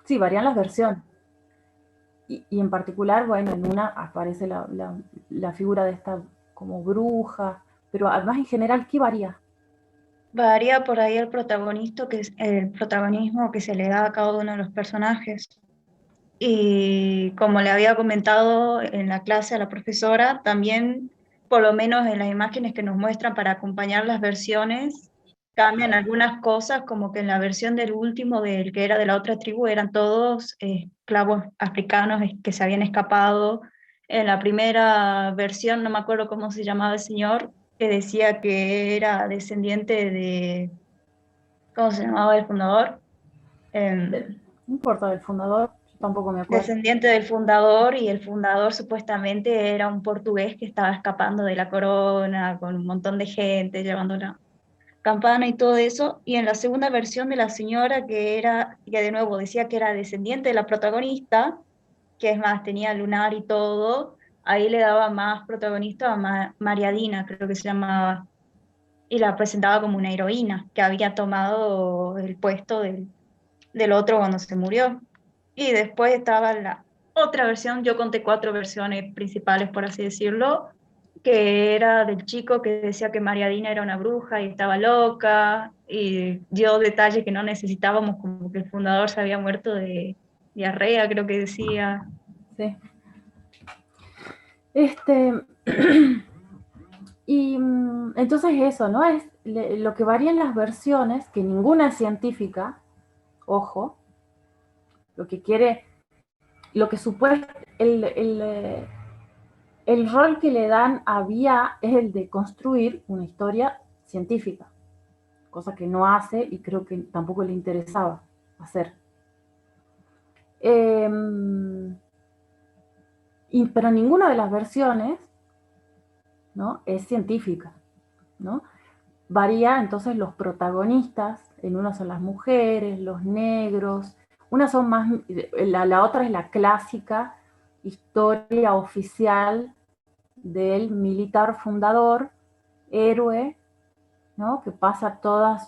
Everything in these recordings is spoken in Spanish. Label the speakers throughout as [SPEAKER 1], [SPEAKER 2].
[SPEAKER 1] Sí, varían las versiones. Y en particular, bueno, en una aparece la figura de esta como bruja, pero además en general, ¿qué varía?
[SPEAKER 2] Varía por ahí el protagonista, el protagonismo que se le da a cada uno de los personajes. Y como le había comentado en la clase a la profesora, también, por lo menos en las imágenes que nos muestran para acompañar las versiones, cambian algunas cosas, como que en la versión del último, del que era de la otra tribu, eran todos esclavos africanos que se habían escapado. En la primera versión, no me acuerdo cómo se llamaba el señor, que decía que era descendiente de, ¿cómo se llamaba el fundador? Em,
[SPEAKER 1] No importa, del fundador, yo tampoco me acuerdo.
[SPEAKER 2] Descendiente del fundador, y el fundador supuestamente era un portugués que estaba escapando de la corona con un montón de gente llevando la campana y todo eso. Y en la segunda versión de la señora, que de nuevo decía que era descendiente de la protagonista, que es más, tenía lunar y todo, ahí le daba más protagonista a Mariadina, creo que se llamaba, y la presentaba como una heroína que había tomado el puesto del otro cuando se murió. Y después estaba la otra versión, yo conté cuatro versiones principales, por así decirlo, que era del chico que decía que Mariadina era una bruja y estaba loca, y dio detalles que no necesitábamos, como que el fundador se había muerto de diarrea, creo que decía.
[SPEAKER 1] Sí. Este, y entonces eso, ¿no? Es lo que varía en las versiones, que ninguna es científica, ojo, lo que quiere, lo que supone, el rol que le dan a Vía es el de construir una historia científica, cosa que no hace y creo que tampoco le interesaba hacer. Eh, pero ninguna de las versiones, ¿no?, es científica, ¿no? Varía entonces los protagonistas, en una son las mujeres, los negros, una son más, la otra es la clásica historia oficial del militar fundador, héroe, ¿no?, que pasa todo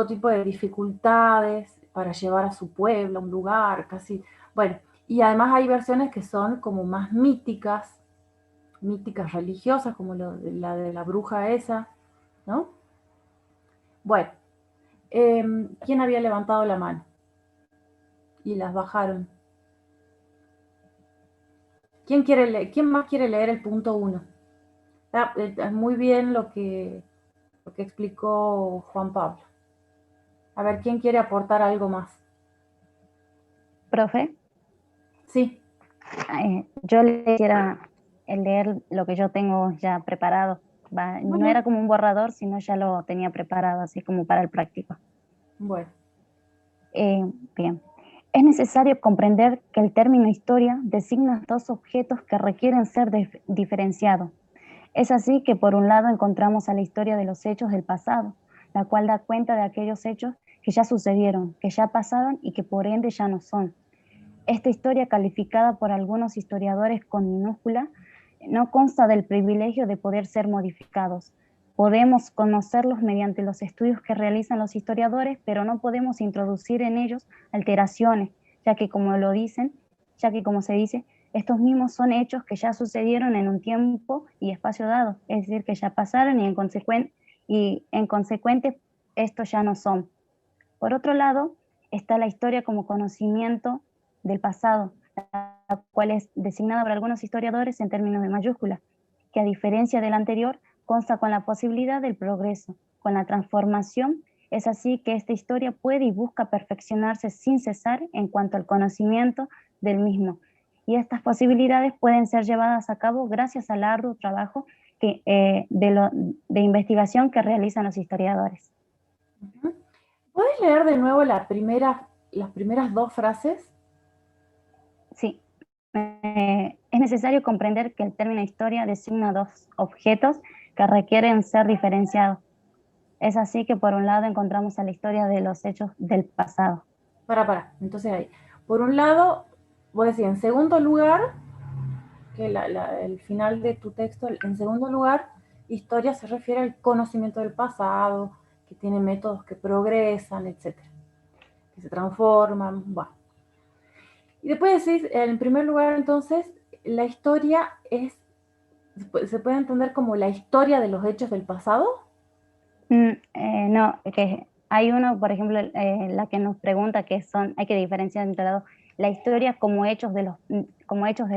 [SPEAKER 1] tipo de dificultades para llevar a su pueblo a un lugar, casi, bueno, y además hay versiones que son como más míticas, míticas religiosas, como la de la bruja esa, ¿no? Bueno, ¿quién había levantado la mano? Y las bajaron. ¿Quién más quiere leer el punto uno? Es muy bien lo que explicó Juan Pablo. A ver, ¿quién quiere aportar algo más?
[SPEAKER 3] Profe,
[SPEAKER 1] Sí,
[SPEAKER 3] yo le quisiera leer lo que yo tengo ya preparado. No
[SPEAKER 1] bueno,
[SPEAKER 3] era como un borrador, sino ya lo tenía preparado, así como para el práctico.
[SPEAKER 1] bueno.
[SPEAKER 3] Bien. Es necesario comprender que el término historia designa dos objetos que requieren ser diferenciados. Es así que por un lado encontramos a la historia de los hechos del pasado, la cual da cuenta de aquellos hechos que ya sucedieron, que ya pasaron y que por ende ya no son. Esta historia, calificada por algunos historiadores con minúscula, no consta del privilegio de poder ser modificados. Podemos conocerlos mediante los estudios que realizan los historiadores, pero no podemos introducir en ellos alteraciones, ya que como se dice, estos mismos son hechos que ya sucedieron en un tiempo y espacio dado, es decir, que ya pasaron y en consecuente estos ya no son. Por otro lado, está la historia como conocimiento del pasado, la cual es designada por algunos historiadores en términos de mayúscula, que a diferencia del anterior, consta con la posibilidad del progreso, con la transformación. Es así que esta historia puede y busca perfeccionarse sin cesar en cuanto al conocimiento del mismo. Y estas posibilidades pueden ser llevadas a cabo gracias al arduo trabajo de investigación que realizan los historiadores.
[SPEAKER 1] ¿Puedes leer de nuevo las primeras dos frases?
[SPEAKER 3] Sí. Es necesario comprender que el término historia designa dos objetos que requieren ser diferenciados. Es así que por un lado encontramos a la historia de los hechos del pasado.
[SPEAKER 1] Entonces ahí. Por un lado, voy a decir, en segundo lugar, que el final de tu texto, en segundo lugar, historia se refiere al conocimiento del pasado, que tiene métodos que progresan, etc. Que se transforman, bueno. Y después decís, en primer lugar, entonces, la historia se puede entender como la historia de los hechos del pasado.
[SPEAKER 3] No, que hay uno, por ejemplo, la que nos pregunta que hay que diferenciar entre las dos, la historia como hechos del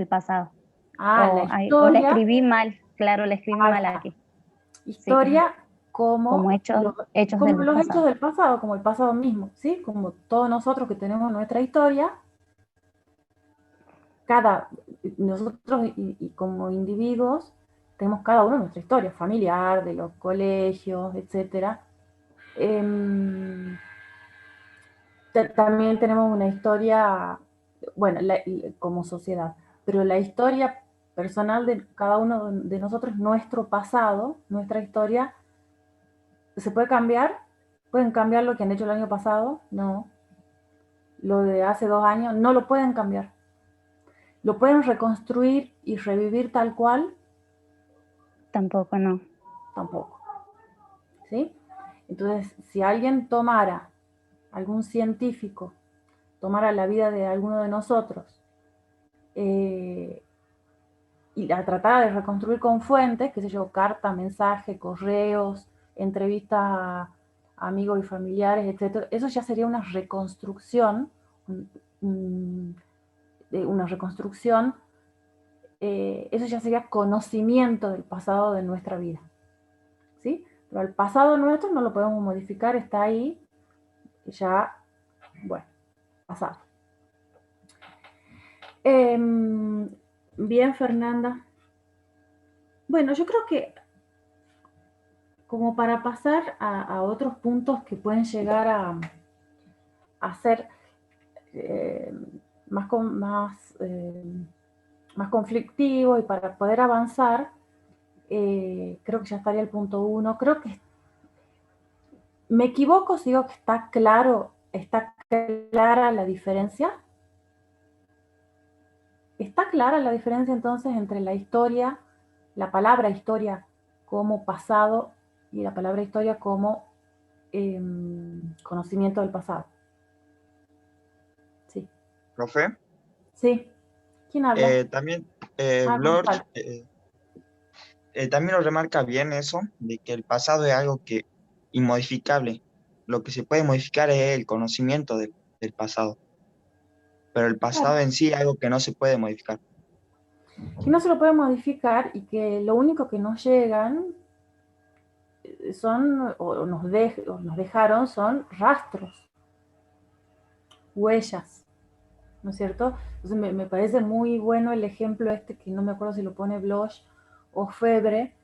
[SPEAKER 3] pasado.
[SPEAKER 1] La
[SPEAKER 3] O la
[SPEAKER 1] historia.
[SPEAKER 3] escribí mal, claro, la escribí mal aquí.
[SPEAKER 1] Historia
[SPEAKER 3] Sí,
[SPEAKER 1] como
[SPEAKER 3] hechos
[SPEAKER 1] los
[SPEAKER 3] del
[SPEAKER 1] hechos
[SPEAKER 3] pasado.
[SPEAKER 1] del pasado, como el pasado mismo, ¿sí? Como todos nosotros que tenemos nuestra historia, nosotros y como individuos tenemos cada uno nuestra historia familiar, de los colegios, etcétera. También tenemos una historia, bueno, como sociedad, pero la historia personal de cada uno de nosotros, nuestro pasado, nuestra historia, ¿se puede cambiar? ¿Pueden cambiar lo que han hecho el año pasado? No. Lo de hace 2 años, no lo pueden cambiar. ¿Lo pueden reconstruir y revivir tal cual?
[SPEAKER 3] Tampoco, no.
[SPEAKER 1] Tampoco. ¿Sí? Entonces, si alguien algún científico, tomara la vida de alguno de nosotros y la tratara de reconstruir con fuentes, qué sé yo, carta, mensaje, correos, entrevistas a amigos y familiares, etc. Eso ya sería una reconstrucción, eso ya sería conocimiento del pasado de nuestra vida, ¿sí? Pero el pasado nuestro no lo podemos modificar, está ahí, ya, bueno, pasado. Bien, Fernanda. Bueno, yo creo que como para pasar a otros puntos que pueden llegar a ser más conflictivos y para poder avanzar, creo que ya estaría el punto 1. Creo que me equivoco si digo que está clara la diferencia. ¿Está clara la diferencia entonces entre la historia, la palabra historia como pasado y la palabra historia como conocimiento del pasado? Sí.
[SPEAKER 4] ¿Profe?
[SPEAKER 1] Sí. ¿Quién habla?
[SPEAKER 4] También
[SPEAKER 1] Gonzalo.
[SPEAKER 4] Bloch también lo remarca bien eso, de que el pasado es algo que inmodificable. Lo que se puede modificar es el conocimiento del pasado, pero el pasado
[SPEAKER 1] Claro.
[SPEAKER 4] en sí es algo que no se puede modificar.
[SPEAKER 1] Que no se lo puede modificar y que lo único que nos llegan son, o nos dejaron, son rastros, huellas, ¿no es cierto? Entonces me parece muy bueno el ejemplo este, que no me acuerdo si lo pone Bloch o Febre,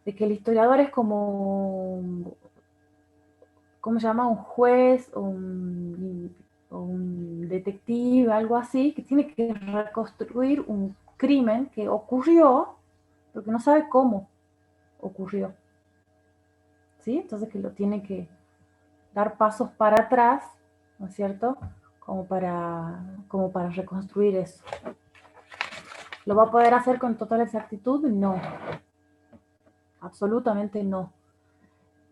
[SPEAKER 1] de que el historiador es como, ¿cómo se llama? Un juez o un detective, algo así, que tiene que reconstruir un crimen que ocurrió, pero que no sabe cómo ocurrió. ¿Sí? Entonces que lo tiene que dar pasos para atrás, ¿no es cierto? Como para reconstruir eso. ¿Lo va a poder hacer con total exactitud? No. Absolutamente no.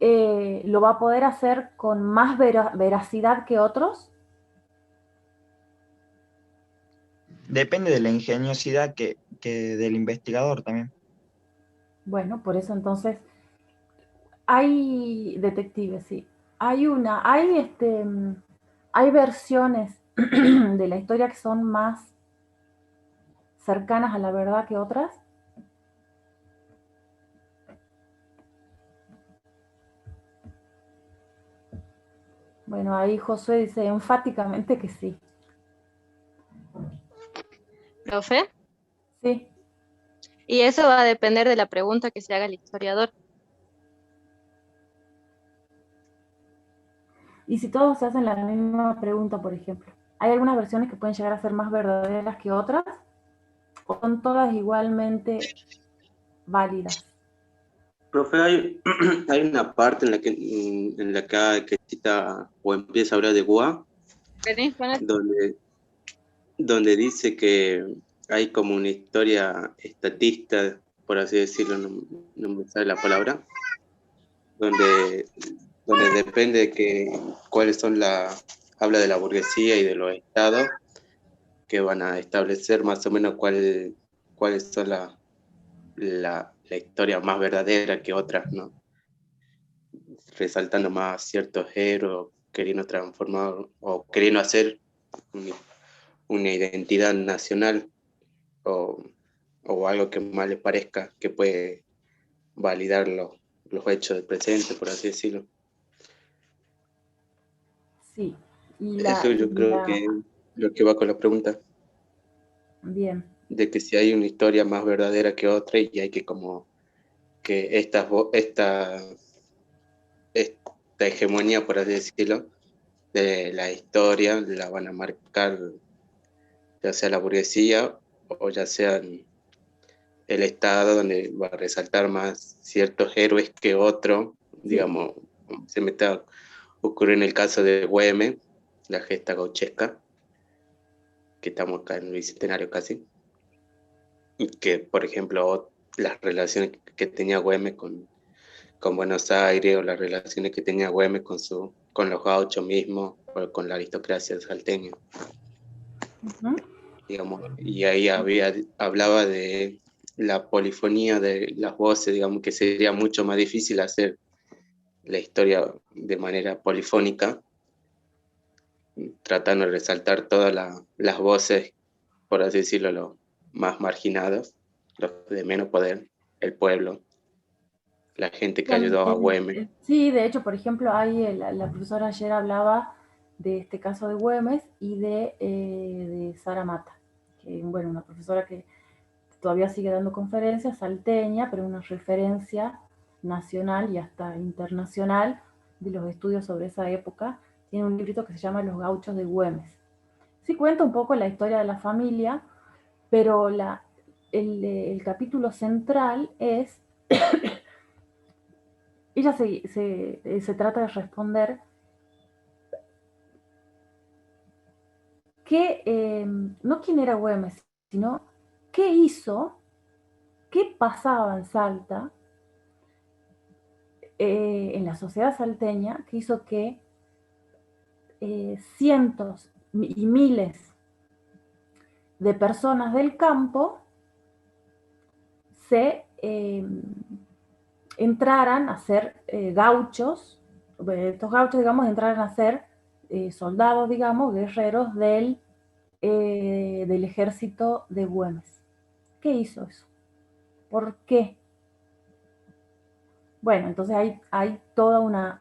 [SPEAKER 1] ¿Lo va a poder hacer con más veracidad que otros?
[SPEAKER 4] Depende de la ingeniosidad que del investigador también.
[SPEAKER 1] Bueno, por eso entonces hay detectives, sí. Hay versiones de la historia que son más cercanas a la verdad que otras. Bueno, ahí Josué dice enfáticamente que sí.
[SPEAKER 5] ¿Profe?
[SPEAKER 1] Sí.
[SPEAKER 5] Y eso va a depender de la pregunta que se haga el historiador.
[SPEAKER 1] Y si todos se hacen la misma pregunta, por ejemplo, ¿hay algunas versiones que pueden llegar a ser más verdaderas que otras? ¿O son todas igualmente válidas?
[SPEAKER 6] Profe, hay una parte que cita o empieza a hablar de Gua, donde dice que hay como una historia estatista, por así decirlo, no me sale la palabra, donde depende de cuáles son habla de la burguesía y de los estados que van a establecer más o menos cuáles son la historia más verdadera que otras, ¿no? Resaltando más ciertos héroes, queriendo transformar o queriendo hacer una identidad nacional o, o algo que más les parezca que puede validar los hechos del presente, por así decirlo.
[SPEAKER 1] Sí.
[SPEAKER 6] Eso yo creo que es lo que va con la pregunta.
[SPEAKER 1] Bien.
[SPEAKER 6] De que si hay una historia más verdadera que otra y hay que como que esta hegemonía, por así decirlo, de la historia la van a marcar ya sea la burguesía o ya sea el Estado, donde va a resaltar más ciertos héroes que otros. Digamos, se me está ocurriendo el caso de Güemes, la gesta gauchesca, que estamos acá en el Bicentenario casi, y que, por ejemplo, las relaciones que tenía Güemes con Buenos Aires, o las relaciones que tenía Güemes con los gauchos mismos, o con la aristocracia salteña. Digamos, y ahí hablaba de la polifonía de las voces, digamos que sería mucho más difícil hacer la historia de manera polifónica, tratando de resaltar todas las voces, por así decirlo, los más marginados, los de menos poder, el pueblo, la gente que ayudó a Güemes.
[SPEAKER 1] Sí, de hecho, por ejemplo, ahí la profesora ayer hablaba de este caso de Güemes y de Sara Mata, que, bueno, una profesora que todavía sigue dando conferencias, salteña, pero una referencia nacional y hasta internacional de los estudios sobre esa época. Tiene un librito que se llama Los gauchos de Güemes. Sí cuenta un poco la historia de la familia, pero el capítulo central es ella se trata de responder no quién era Güemes, sino qué hizo, qué pasaba en Salta, en la sociedad salteña, que hizo que cientos y miles de personas del campo se entraran a ser gauchos, estos gauchos, digamos, entraran a ser soldados, digamos, guerreros del ejército de Güemes. ¿Qué hizo eso? ¿Por qué? Bueno, entonces hay toda una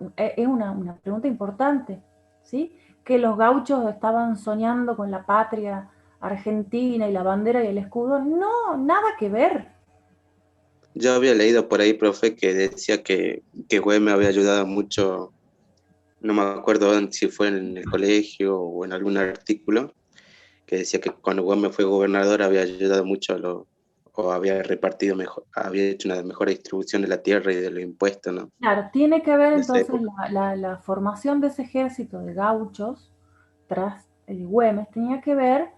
[SPEAKER 1] pregunta importante, ¿sí? Que los gauchos estaban soñando con la patria argentina y la bandera y el escudo. No, nada que ver.
[SPEAKER 6] Yo había leído por ahí, profe, que decía que Güemes había ayudado mucho, no me acuerdo si fue en el colegio o en algún artículo, que decía que cuando Güemes fue gobernador había ayudado mucho o había repartido mejor, había hecho una mejor distribución de la tierra y de los impuestos, ¿no?
[SPEAKER 1] Claro, tiene que ver entonces la formación de ese ejército de gauchos tras Güemes, tenía que ver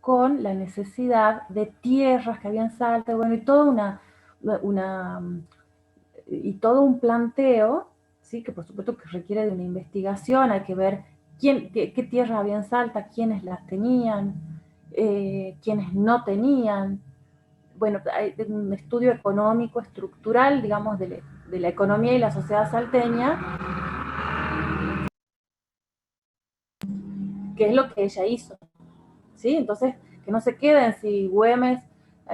[SPEAKER 1] con la necesidad de tierras que había en Salta, bueno, y todo un planteo, ¿sí? Que por supuesto que requiere de una investigación, hay que ver qué tierras había en Salta, quiénes las tenían, quiénes no tenían. Bueno, hay un estudio económico, estructural, digamos, de la economía y la sociedad salteña, que es lo que ella hizo, ¿sí? Entonces, que no se queden si Güemes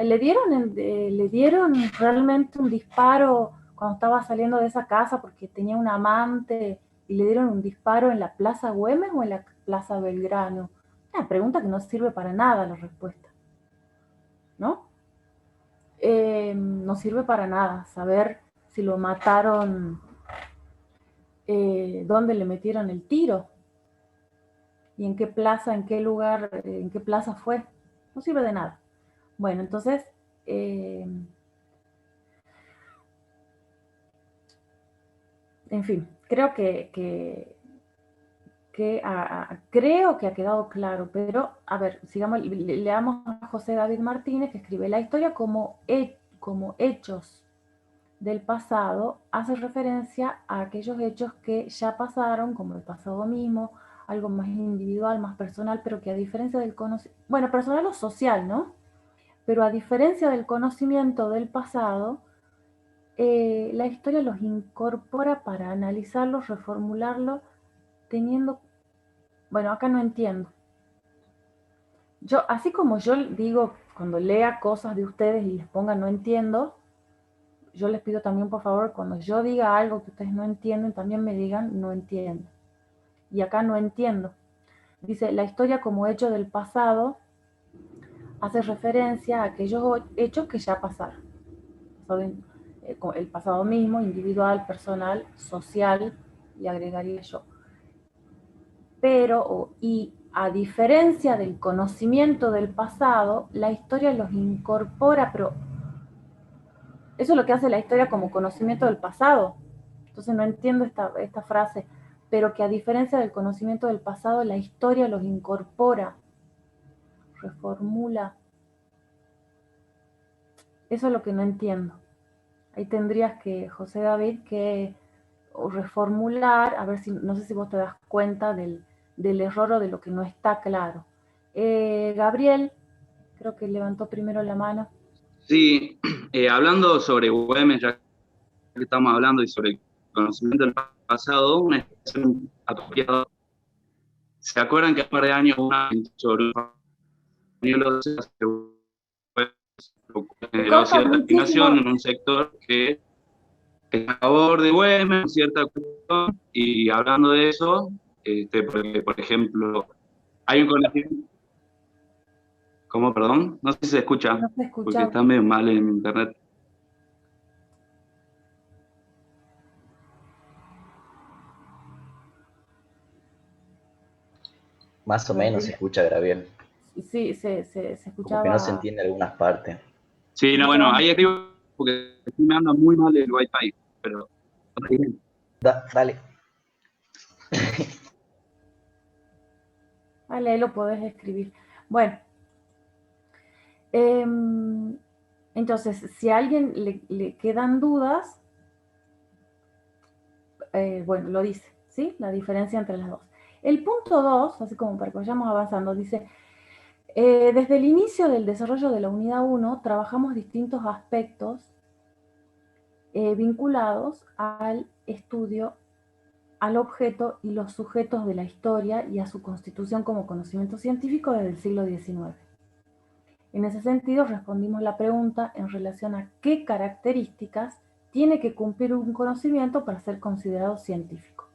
[SPEAKER 1] le dieron realmente un disparo cuando estaba saliendo de esa casa porque tenía un amante y le dieron un disparo en la Plaza Güemes o en la Plaza Belgrano. Una pregunta que no sirve para nada la respuesta, ¿no? No sirve para nada saber si lo mataron, dónde le metieron el tiro y en qué plaza, en qué lugar, en qué plaza fue. No sirve de nada. Bueno, entonces, en fin, creo creo que ha quedado claro, pero a ver, sigamos, leamos a José David Martínez, que escribe la historia como hechos del pasado, hace referencia a aquellos hechos que ya pasaron, como el pasado mismo, algo más individual, más personal, pero que a diferencia del conocimiento, bueno, personal o social, ¿no? Pero a diferencia del conocimiento del pasado, la historia los incorpora para analizarlos, reformularlos, teniendo, bueno, acá no entiendo. Yo, así como yo digo, cuando lea cosas de ustedes y les ponga no entiendo, yo les pido también, por favor, cuando yo diga algo que ustedes no entienden, también me digan no entiendo. Y acá no entiendo. Dice, la historia como hecho del pasado hace referencia a aquellos hechos que ya pasaron. El pasado mismo, individual, personal, social, y agregaría yo. Pero, y a diferencia del conocimiento del pasado, la historia los incorpora, pero eso es lo que hace la historia como conocimiento del pasado. Entonces no entiendo esta frase, pero que a diferencia del conocimiento del pasado, la historia los incorpora, reformula. Eso es lo que no entiendo. Ahí tendrías que, José David, que reformular, a ver si, no sé si vos te das cuenta del error o de lo que no está claro. Gabriel, creo que levantó primero la mano.
[SPEAKER 7] Sí, hablando sobre Güemes, ya que estamos hablando y sobre el conocimiento del pasado, una expresión apropiada. ¿Se acuerdan que hace un par de años una sobre un español generó cierta indignación en un sector que está a favor de Güemes, cierta cuestión, y hablando de eso, porque, por ejemplo, hay un conocimiento. ¿Cómo, perdón? No sé si se escucha,
[SPEAKER 1] No se escucha.
[SPEAKER 7] porque está medio mal en internet.
[SPEAKER 8] Más o menos se escucha, Gabriel.
[SPEAKER 1] Sí, se escuchaba.
[SPEAKER 8] Como que no se entiende algunas partes.
[SPEAKER 7] Sí, no, bueno, ahí escribo porque me anda muy mal el Wi-Fi, pero...
[SPEAKER 8] Dale.
[SPEAKER 1] Vale, ahí lo podés escribir. Bueno. Entonces, si a alguien le quedan dudas, bueno, lo dice, ¿sí? La diferencia entre las dos. El punto 2, así como para que vayamos avanzando, dice, desde el inicio del desarrollo de la unidad 1, trabajamos distintos aspectos vinculados al estudio, al objeto y los sujetos de la historia y a su constitución como conocimiento científico desde el siglo XIX. En ese sentido, respondimos la pregunta en relación a qué características tiene que cumplir un conocimiento para ser considerado científico.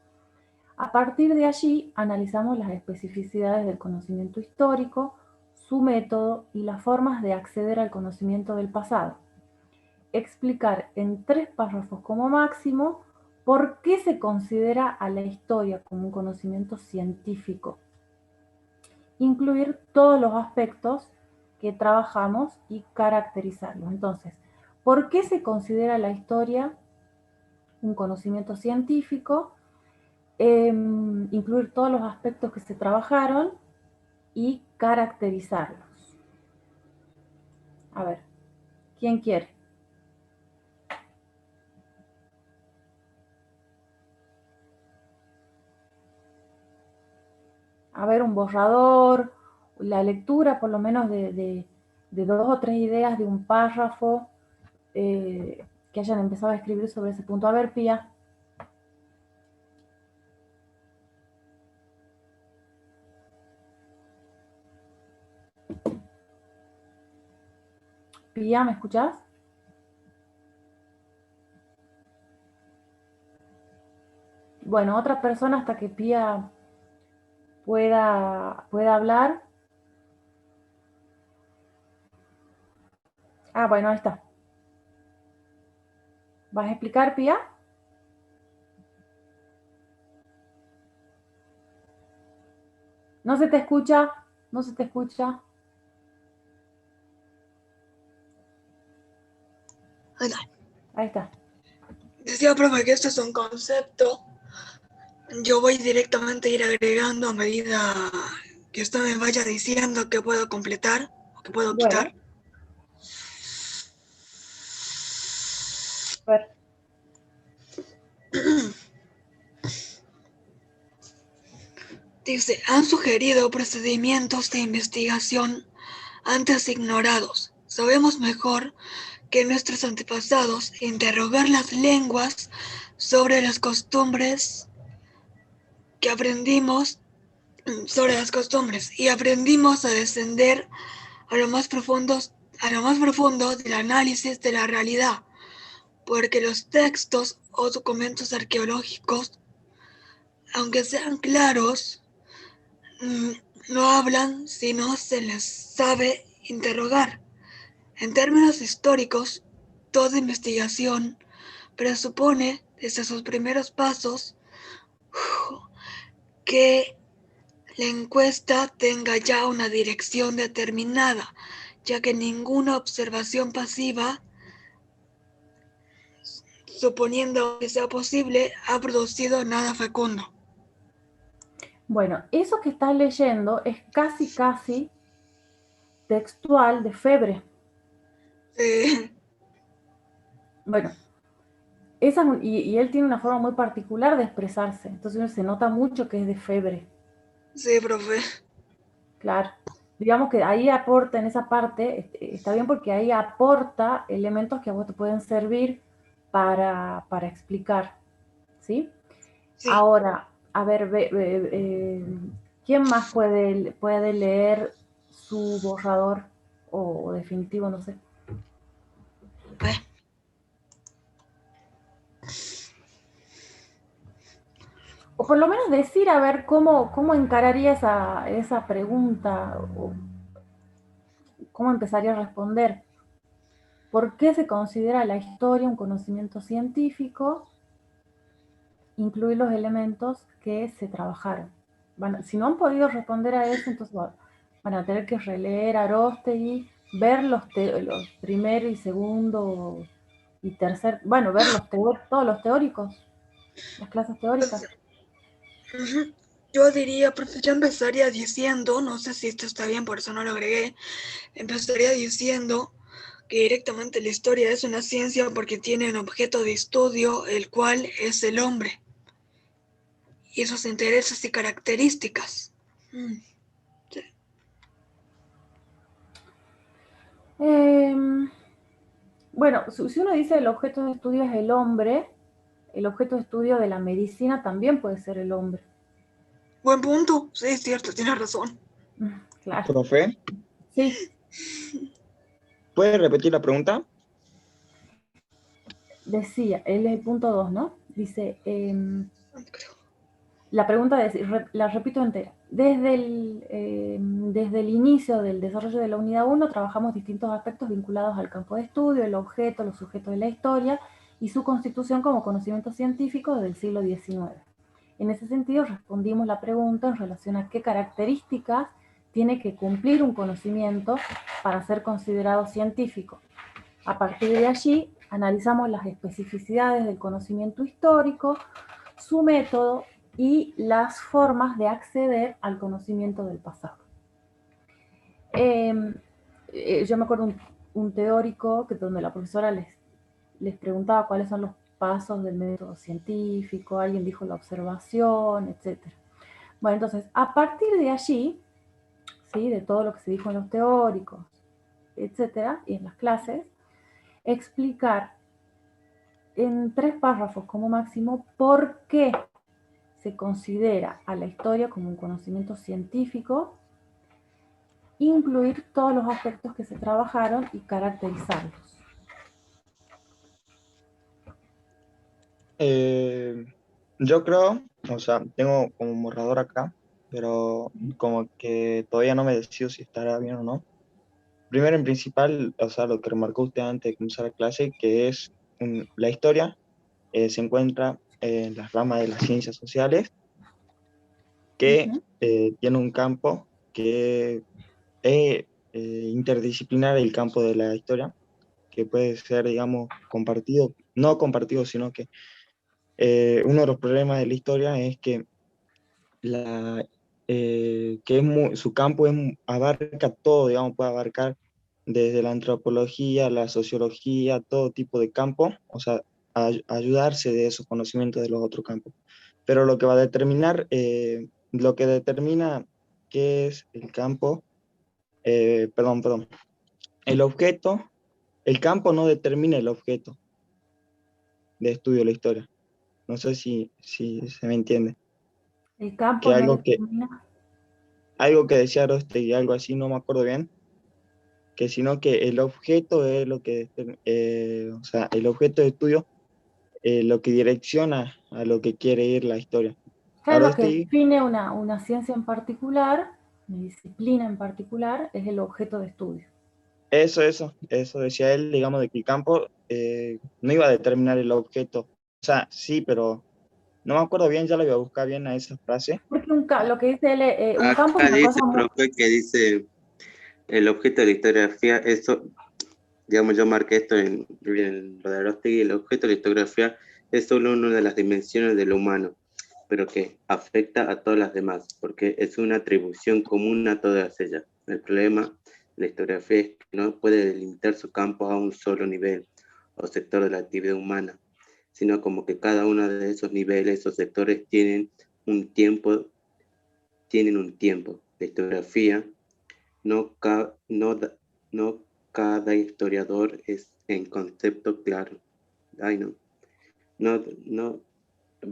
[SPEAKER 1] A partir de allí, analizamos las especificidades del conocimiento histórico, su método y las formas de acceder al conocimiento del pasado. Explicar en 3 párrafos como máximo por qué se considera a la historia como un conocimiento científico. Incluir todos los aspectos que trabajamos y caracterizarlos. Entonces, ¿por qué se considera la historia un conocimiento científico? Incluir todos los aspectos que se trabajaron y caracterizarlos. A ver, ¿quién quiere? A ver, un borrador, la lectura por lo menos de 2 o 3 ideas de un párrafo que hayan empezado a escribir sobre ese punto. A ver, Pía. Pía, ¿me escuchás? Bueno, otra persona hasta que Pía pueda hablar. Ah, bueno, ahí está. ¿Vas a explicar, Pía? No se te escucha, no se te escucha. Ahí está.
[SPEAKER 9] Decía, profe, que esto es un concepto. Yo voy directamente a ir agregando a medida que usted me vaya diciendo que puedo completar o que puedo quitar.
[SPEAKER 1] A ver.
[SPEAKER 9] Dice, han sugerido procedimientos de investigación antes ignorados. Sabemos mejor que nuestros antepasados interrogar las lenguas sobre las costumbres que aprendimos sobre las costumbres y aprendimos a descender a lo más profundo del análisis de la realidad, porque los textos o documentos arqueológicos, aunque sean claros, no hablan si no se les sabe interrogar. En términos históricos, toda investigación presupone desde sus primeros pasos que la encuesta tenga ya una dirección determinada, ya que ninguna observación pasiva, suponiendo que sea posible, ha producido nada fecundo.
[SPEAKER 1] Bueno, eso que estás leyendo es casi textual de Febre.
[SPEAKER 9] Sí.
[SPEAKER 1] Bueno, y él tiene una forma muy particular de expresarse, entonces se nota mucho que es de Febre.
[SPEAKER 9] Sí, profe.
[SPEAKER 1] Claro. Digamos que ahí aporta en esa parte, está bien porque ahí aporta elementos que a vos te pueden servir para explicar, ¿sí?
[SPEAKER 9] Sí.
[SPEAKER 1] Ahora, a ver, ¿quién más puede leer su borrador o definitivo, no sé? O por lo menos decir, a ver, cómo encararía esa pregunta, o cómo empezaría a responder. ¿Por qué se considera la historia un conocimiento científico? Incluir los elementos que se trabajaron. Si no han podido responder a eso, entonces van a tener que releer Aróstegui, ver los primer y segundo y tercer, bueno, ver todos los teóricos, las clases teóricas.
[SPEAKER 9] Yo diría, profe, yo empezaría diciendo, no sé si esto está bien, por eso no lo agregué, empezaría diciendo que directamente la historia es una ciencia porque tiene un objeto de estudio, el cual es el hombre, y sus intereses y características. Sí.
[SPEAKER 1] Bueno, si uno dice el objeto de estudio es el hombre, el objeto de estudio de la medicina también puede ser el hombre.
[SPEAKER 9] Buen punto, sí, es cierto, tienes razón.
[SPEAKER 1] Claro.
[SPEAKER 4] Profe,
[SPEAKER 1] Sí.
[SPEAKER 4] ¿puede repetir la pregunta?
[SPEAKER 1] Decía, él es el punto 2, ¿no? Dice, la pregunta la repito entera. Desde el inicio del desarrollo de la unidad 1 trabajamos distintos aspectos vinculados al campo de estudio, el objeto, los sujetos de la historia y su constitución como conocimiento científico desde el siglo XIX. En ese sentido respondimos la pregunta en relación a qué características tiene que cumplir un conocimiento para ser considerado científico. A partir de allí analizamos las especificidades del conocimiento histórico, su método y las formas de acceder al conocimiento del pasado. Yo me acuerdo un teórico donde la profesora les preguntaba cuáles son los pasos del método científico, alguien dijo la observación, etc. Bueno, entonces, a partir de allí, ¿sí? De todo lo que se dijo en los teóricos, etc., y en las clases, explicar en 3 párrafos como máximo por qué se considera a la historia como un conocimiento científico, incluir todos los aspectos que se trabajaron y caracterizarlos.
[SPEAKER 4] Yo creo, o sea, tengo como un borrador acá, pero como que todavía no me decido si estará bien o no. Primero en principal, o sea, lo que remarcó usted antes de comenzar la clase, que es la historia se encuentra en las ramas de las ciencias sociales, que tiene un campo que es interdisciplinar, el campo de la historia, que puede ser, digamos, compartido, no compartido, sino que uno de los problemas de la historia es que, su campo abarca todo, digamos, puede abarcar desde la antropología, la sociología, todo tipo de campo, o sea, ayudarse de esos conocimientos de los otros campos. Pero lo que va a determinar lo que determina qué es el campo, perdón, el objeto, el campo no determina el objeto de estudio de la historia. No sé si se me entiende.
[SPEAKER 1] El campo
[SPEAKER 4] Que
[SPEAKER 1] no
[SPEAKER 4] determina. Algo que decía Rostegui, algo así, no me acuerdo bien, que sino que el objeto es lo que, o sea, el objeto de estudio lo que direcciona a lo que quiere ir la historia.
[SPEAKER 1] Claro, lo que define una ciencia en particular, una disciplina en particular, es el objeto de estudio.
[SPEAKER 4] Eso decía él, digamos, de que el campo no iba a determinar el objeto. O sea, sí, pero no me acuerdo bien, ya lo voy a buscar bien a esa frase.
[SPEAKER 1] Porque lo que dice él, un campo es
[SPEAKER 6] Acá
[SPEAKER 1] una
[SPEAKER 6] dice,
[SPEAKER 1] cosa muy...
[SPEAKER 6] profe, que dice el objeto de la historiografía, eso, digamos, yo marqué esto en lo de Arostegui, el objeto de la historiografía es solo una de las dimensiones de lo humano, pero que afecta a todas las demás, porque es una atribución común a todas ellas. El problema de la historiografía es que no puede delimitar su campo a un solo nivel o sector de la actividad humana, sino como que cada uno de esos niveles o sectores tienen un tiempo. La historiografía, no cada historiador es en concepto claro. Ay, no,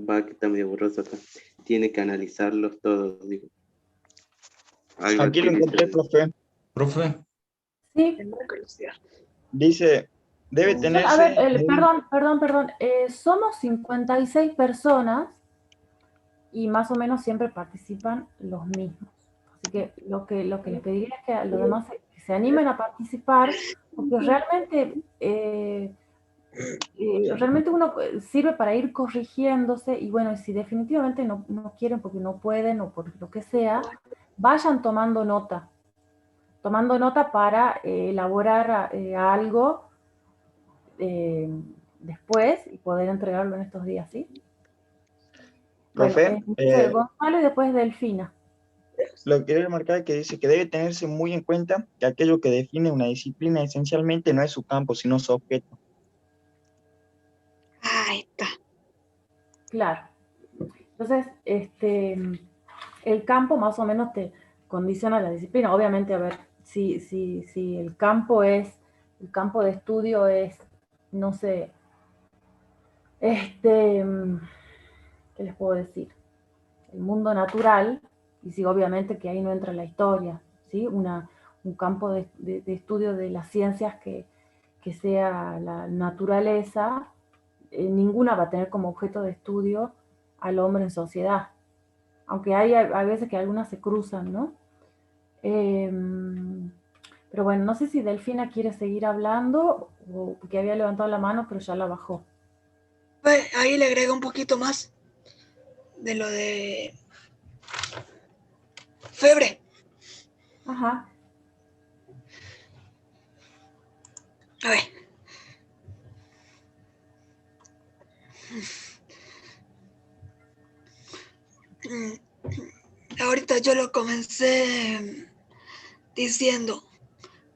[SPEAKER 6] va que está medio borroso acá. Tiene que analizarlos todos, digo.
[SPEAKER 4] Aquí lo encontré, profe.
[SPEAKER 10] Profe.
[SPEAKER 1] Sí.
[SPEAKER 4] Dice, debe tenerse...
[SPEAKER 1] A ver, perdón. Somos 56 personas y más o menos siempre participan los mismos. Así que lo que les pediría es que a los demás se animen a participar, porque realmente uno sirve para ir corrigiéndose y bueno, si definitivamente no quieren porque no pueden o por lo que sea, vayan tomando nota para elaborar algo después y poder entregarlo en estos días, ¿sí?
[SPEAKER 4] Profe,
[SPEAKER 1] bueno, Gonzalo y después Delfina.
[SPEAKER 4] Lo que quiero remarcar que dice que debe tenerse muy en cuenta que aquello que define una disciplina esencialmente no es su campo, sino su objeto.
[SPEAKER 9] Ahí está.
[SPEAKER 1] Claro. Entonces, el campo más o menos te condiciona la disciplina. Obviamente, a ver, si el campo de estudio es, no sé, ¿qué les puedo decir? El mundo natural, y sí, obviamente que ahí no entra la historia, ¿sí? Un campo de estudio de las ciencias que sea la naturaleza, ninguna va a tener como objeto de estudio al hombre en sociedad. Aunque hay veces que algunas se cruzan, ¿no? Pero bueno, no sé si Delfina quiere seguir hablando, o porque había levantado la mano, pero ya la bajó.
[SPEAKER 9] Ahí le agrego un poquito más de lo de Febre.
[SPEAKER 1] Ajá.
[SPEAKER 9] A ver. Ahorita yo lo comencé diciendo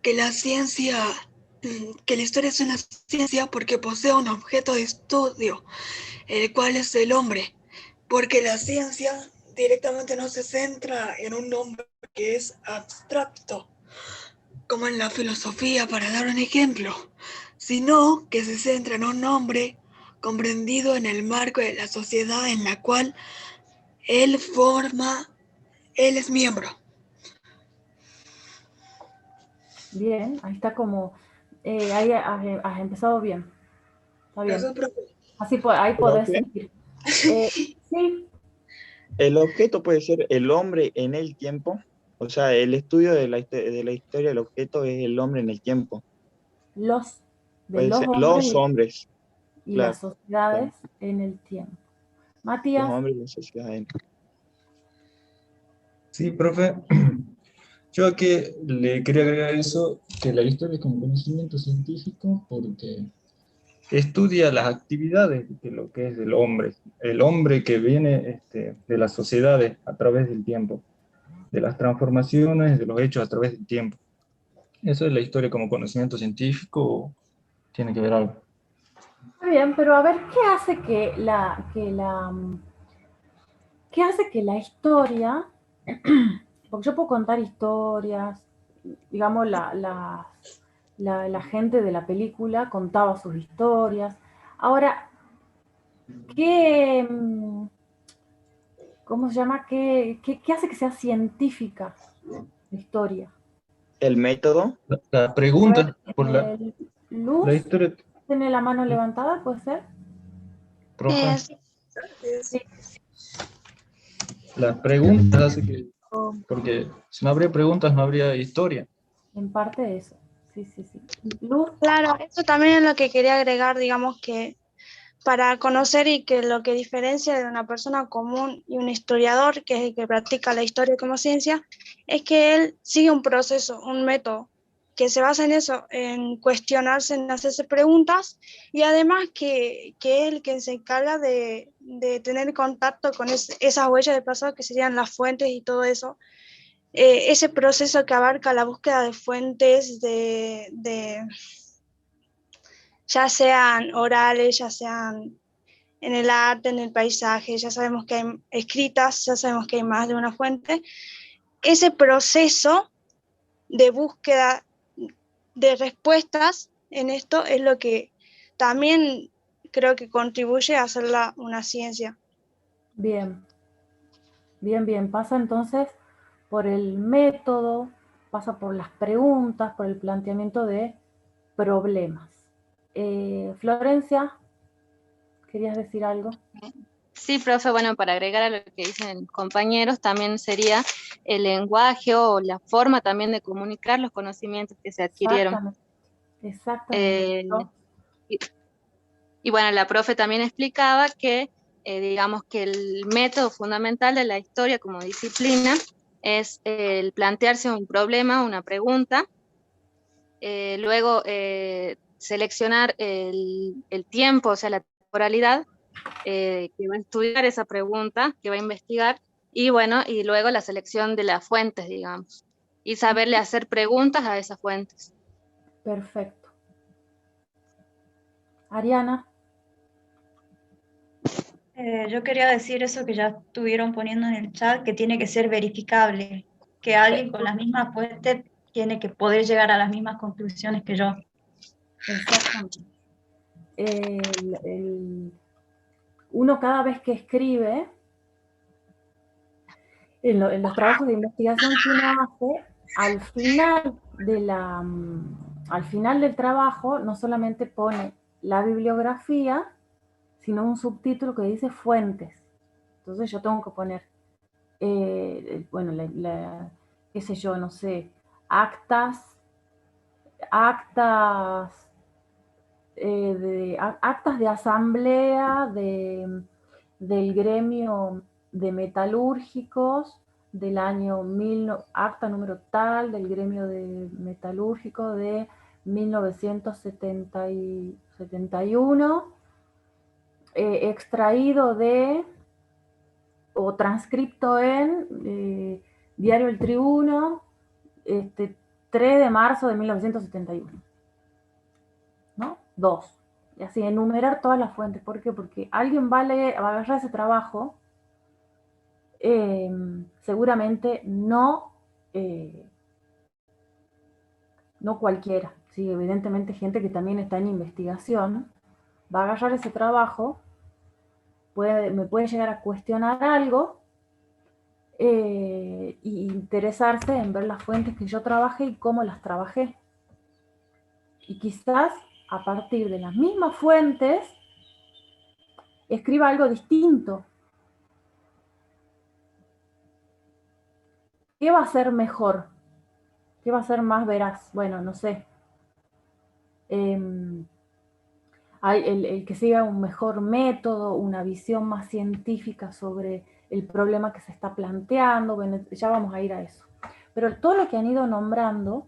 [SPEAKER 9] que la historia es una ciencia porque posee un objeto de estudio, el cual es el hombre, porque la ciencia directamente no se centra en un nombre que es abstracto, como en la filosofía, para dar un ejemplo, sino que se centra en un nombre comprendido en el marco de la sociedad en la cual él es miembro.
[SPEAKER 1] Bien, ahí está como, ahí has empezado bien. Está bien. Así ahí podés seguir. Sí.
[SPEAKER 4] El objeto puede ser el hombre en el tiempo, o sea, el estudio de la historia del objeto es el hombre en el tiempo.
[SPEAKER 1] Los
[SPEAKER 4] hombres.
[SPEAKER 1] Y claro, las sociedades en el tiempo. Matías.
[SPEAKER 4] Los hombres y las sociedades.
[SPEAKER 10] Sí, profe. Yo aquí le quería agregar eso, que la historia es como conocimiento científico porque estudia las actividades de lo que es el hombre que viene de las sociedades a través del tiempo, de las transformaciones, de los hechos a través del tiempo. ¿Eso es la historia como conocimiento científico o tiene que ver algo?
[SPEAKER 1] Muy bien, pero a ver, ¿qué hace que ¿qué hace que la historia, porque yo puedo contar historias, digamos, la gente de la película contaba sus historias. Ahora, ¿qué, cómo se llama? ¿Qué hace que sea científica la historia?
[SPEAKER 4] El método.
[SPEAKER 10] La pregunta, por la
[SPEAKER 1] Luz,
[SPEAKER 10] historia,
[SPEAKER 1] ¿tiene la mano levantada? ¿Puede ser?
[SPEAKER 10] profe,
[SPEAKER 11] Sí.
[SPEAKER 1] Sí.
[SPEAKER 10] las preguntas hace que, porque si no habría preguntas no habría historia.
[SPEAKER 1] En parte eso. Sí. Luz.
[SPEAKER 11] Claro, eso también es lo que quería agregar, digamos que para conocer y que lo que diferencia de una persona común y un historiador, que es el que practica la historia como ciencia, es que él sigue un proceso, un método, que se basa en eso, en cuestionarse, en hacerse preguntas, y además que es el que se encarga de tener contacto con esas huellas del pasado, que serían las fuentes y todo eso. Ese proceso que abarca la búsqueda de fuentes ya sean orales, ya sean en el arte, en el paisaje, ya sabemos que hay escritas, ya sabemos que hay más de una fuente. Ese proceso de búsqueda de respuestas en esto es lo que también creo que contribuye a hacerla una ciencia.
[SPEAKER 1] Bien. Pasa entonces por el método, pasa por las preguntas, por el planteamiento de problemas. Florencia, ¿querías decir algo?
[SPEAKER 5] Sí, profe, bueno, para agregar a lo que dicen compañeros, también sería el lenguaje o la forma también de comunicar los conocimientos que se adquirieron.
[SPEAKER 1] Exactamente.
[SPEAKER 5] Y bueno, la profe también explicaba que, digamos que el método fundamental de la historia como disciplina es el plantearse un problema, una pregunta, luego seleccionar el tiempo, o sea, la temporalidad, que va a estudiar esa pregunta, que va a investigar, y bueno, y luego la selección de las fuentes, digamos, y saberle hacer preguntas a esas fuentes.
[SPEAKER 1] Perfecto. Ariana.
[SPEAKER 2] Yo quería decir eso que ya estuvieron poniendo en el chat, que tiene que ser verificable, que alguien con las mismas fuentes tiene que poder llegar a las mismas conclusiones que yo.
[SPEAKER 1] Exactamente. Uno cada vez que escribe, en los trabajos de investigación que uno hace, al final del trabajo no solamente pone la bibliografía, sino un subtítulo que dice fuentes. Entonces yo tengo que poner, bueno, qué sé yo, no sé, actas de asamblea del gremio de metalúrgicos del año acta número tal del gremio de metalúrgico de 1971, extraído o transcripto en Diario El Tribuno, 3 de marzo de 1971. ¿No? 2. Y así, enumerar todas las fuentes. ¿Por qué? Porque alguien va a agarrar ese trabajo, seguramente no cualquiera, ¿sí? Evidentemente gente que también está en investigación, va a agarrar ese trabajo, me puede llegar a cuestionar algo, y interesarse en ver las fuentes que yo trabajé y cómo las trabajé. Y quizás a partir de las mismas fuentes escriba algo distinto. ¿Qué va a ser mejor? ¿Qué va a ser más veraz? Bueno, no sé. El que siga un mejor método, una visión más científica sobre el problema que se está planteando. Bueno, ya vamos a ir a eso. Pero todo lo que han ido nombrando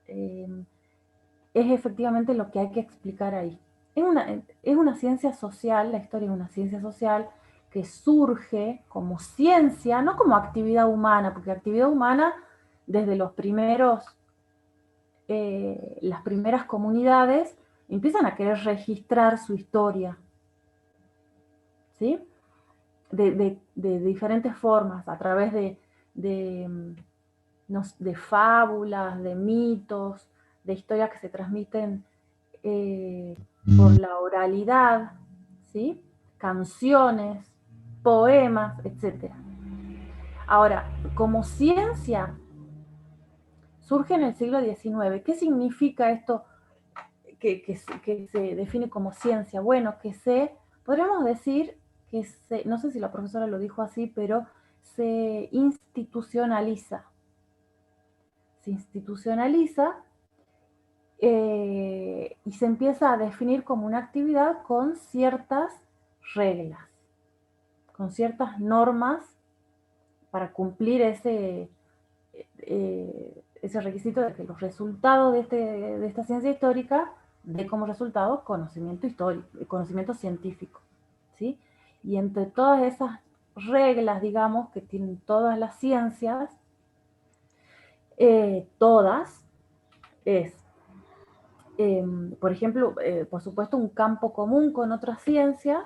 [SPEAKER 1] es efectivamente lo que hay que explicar ahí. Es una ciencia social, la historia es una ciencia social que surge como ciencia, no como actividad humana, porque actividad humana, desde las primeras comunidades, empiezan a querer registrar su historia. ¿Sí? de diferentes formas, a través de fábulas, de mitos, de historias que se transmiten por la oralidad, ¿sí? Canciones, poemas, etc. Ahora, como ciencia, surge en el siglo XIX. ¿Qué significa esto que se define como ciencia? Bueno, podríamos decir que no sé si la profesora lo dijo así, pero se institucionaliza. Se institucionaliza y se empieza a definir como una actividad con ciertas reglas, con ciertas normas para cumplir ese requisito de que los resultados de esta ciencia histórica dé como resultado conocimiento histórico, conocimiento científico, ¿sí? Y entre todas esas reglas, digamos, que tienen todas las ciencias, todas, es, por ejemplo, por supuesto, un campo común con otras ciencias,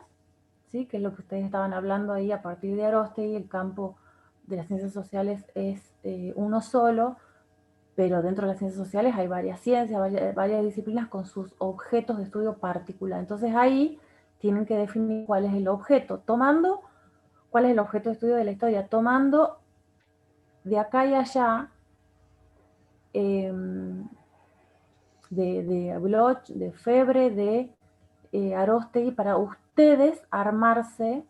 [SPEAKER 1] ¿sí? Que es lo que ustedes estaban hablando ahí a partir de Aróstegui. El campo de las ciencias sociales es uno solo, pero dentro de las ciencias sociales hay varias ciencias, varias disciplinas con sus objetos de estudio particular. Entonces ahí tienen que definir cuál es el objeto, cuál es el objeto de estudio de la historia, tomando de acá y allá de Bloch, de Febre, de Aróstegui, para ustedes armarse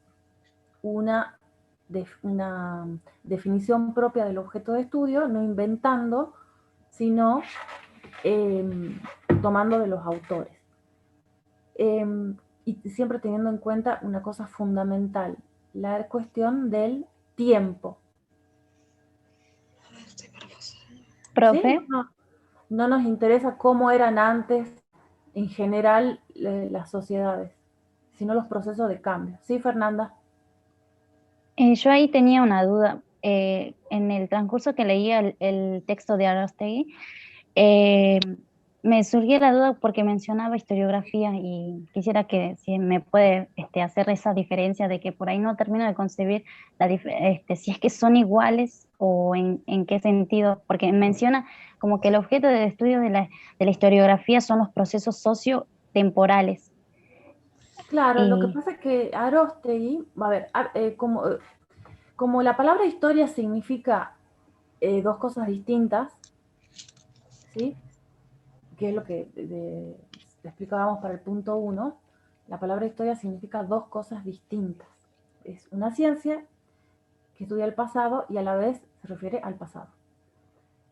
[SPEAKER 1] una definición propia del objeto de estudio, no inventando, sino tomando de los autores. Y siempre teniendo en cuenta una cosa fundamental, la cuestión del tiempo.
[SPEAKER 3] Profe.
[SPEAKER 1] ¿Sí? No nos interesa cómo eran antes, en general, las sociedades, sino los procesos de cambio. ¿Sí, Fernanda?
[SPEAKER 3] Yo ahí tenía una duda. En el transcurso que leía el texto de Aróstegui, me surgió la duda porque mencionaba historiografía y quisiera que si me puede hacer esa diferencia de que por ahí no termino de concebir si es que son iguales o en qué sentido, porque menciona como que el objeto de estudio de la historiografía son los procesos sociotemporales.
[SPEAKER 1] Claro, lo que pasa es que Aróstegui, a ver, como la palabra historia significa dos cosas distintas, ¿sí? Que es lo que explicábamos para el punto 1, la palabra historia significa dos cosas distintas. Es una ciencia que estudia el pasado y a la vez se refiere al pasado.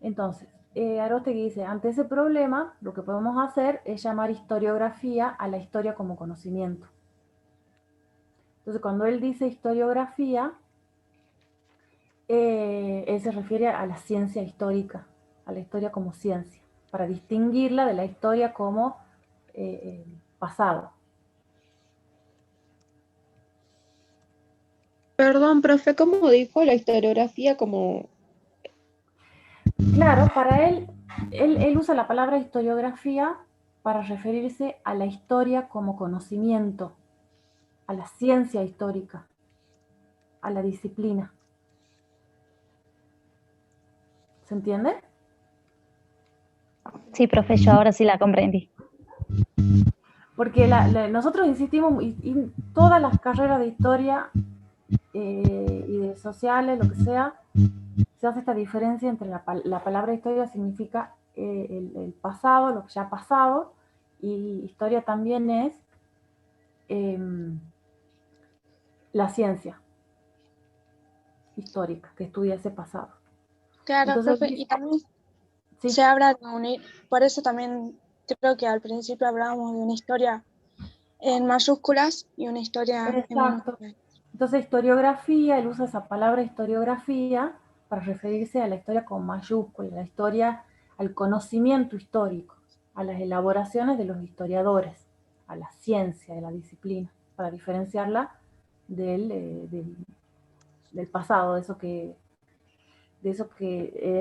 [SPEAKER 1] Entonces, Aróstegui dice, ante ese problema, lo que podemos hacer es llamar historiografía a la historia como conocimiento. Entonces, cuando él dice historiografía, él se refiere a la ciencia histórica, a la historia como ciencia, para distinguirla de la historia como pasado.
[SPEAKER 12] Perdón, profe, ¿cómo dijo la historiografía como...?
[SPEAKER 1] Claro, para él usa la palabra historiografía para referirse a la historia como conocimiento, a la ciencia histórica, a la disciplina. ¿Se entiende?
[SPEAKER 3] Sí, profe, yo ahora sí la comprendí.
[SPEAKER 1] Porque nosotros insistimos, y todas las carreras de historia y de sociales, lo que sea, se hace esta diferencia entre la palabra historia significa el pasado, lo que ya ha pasado, y historia también es la ciencia histórica que estudia ese pasado.
[SPEAKER 11] Claro,
[SPEAKER 1] entonces,
[SPEAKER 11] profe, y también
[SPEAKER 1] sí,
[SPEAKER 11] se habla de unir, por eso también creo que al principio hablábamos de una historia en mayúsculas y una historia en minúsculas.
[SPEAKER 1] Entonces, historiografía, él usa esa palabra historiografía para referirse a la historia con mayúsculas, la historia, al conocimiento histórico, a las elaboraciones de los historiadores, a la ciencia, de la disciplina, para diferenciarla del pasado, de eso que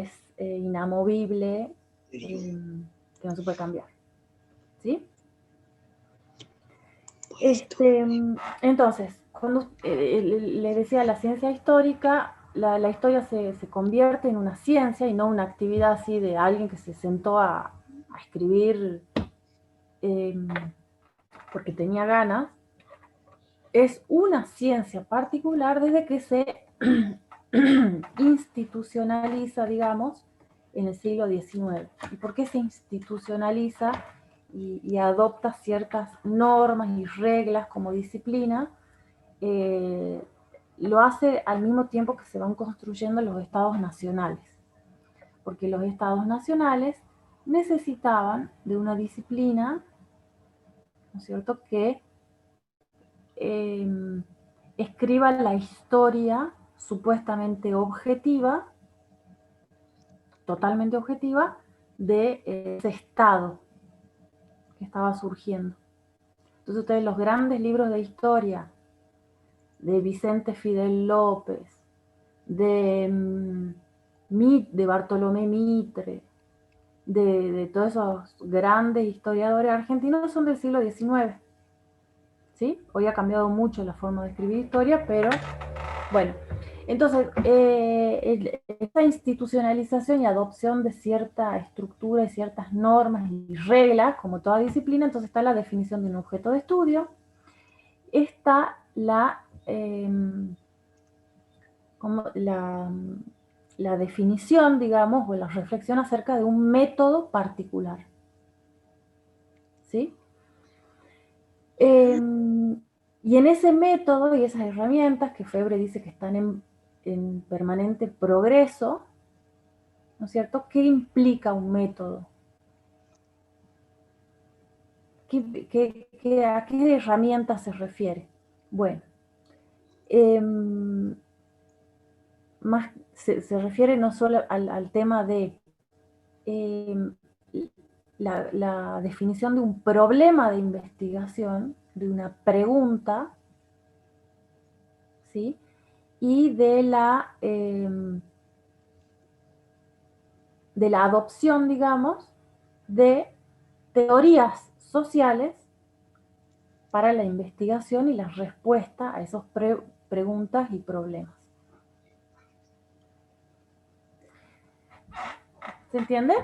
[SPEAKER 1] es inamovible, que no se puede cambiar. ¿Sí? Entonces, cuando le decía la ciencia histórica, la historia se convierte en una ciencia y no una actividad así de alguien que se sentó a escribir porque tenía ganas. Es una ciencia particular desde que se institucionaliza, digamos, en el siglo XIX. ¿Y por qué se institucionaliza y adopta ciertas normas y reglas como disciplina? Lo hace al mismo tiempo que se van construyendo los estados nacionales, porque los estados nacionales necesitaban de una disciplina, ¿no es cierto?, que escriba la historia supuestamente objetiva, totalmente objetiva, de ese estado que estaba surgiendo. Entonces ustedes los grandes libros de historia de Vicente Fidel López, de Bartolomé Mitre, de todos esos grandes historiadores argentinos son del siglo XIX. ¿Sí? Hoy ha cambiado mucho la forma de escribir historia, pero bueno. Entonces, esta institucionalización y adopción de cierta estructura y ciertas normas y reglas, como toda disciplina, entonces está la definición de un objeto de estudio, está la definición, digamos, o la reflexión acerca de un método particular. ¿Sí? Y en ese método y esas herramientas que Febre dice que están en permanente progreso, ¿no es cierto? ¿Qué implica un método? ¿A qué herramientas se refiere? Bueno, se refiere no solo al tema de la definición de un problema de investigación, de una pregunta, ¿sí? Y de la adopción, digamos, de teorías sociales para la investigación y la respuesta a esas preguntas y problemas. ¿Se entiende?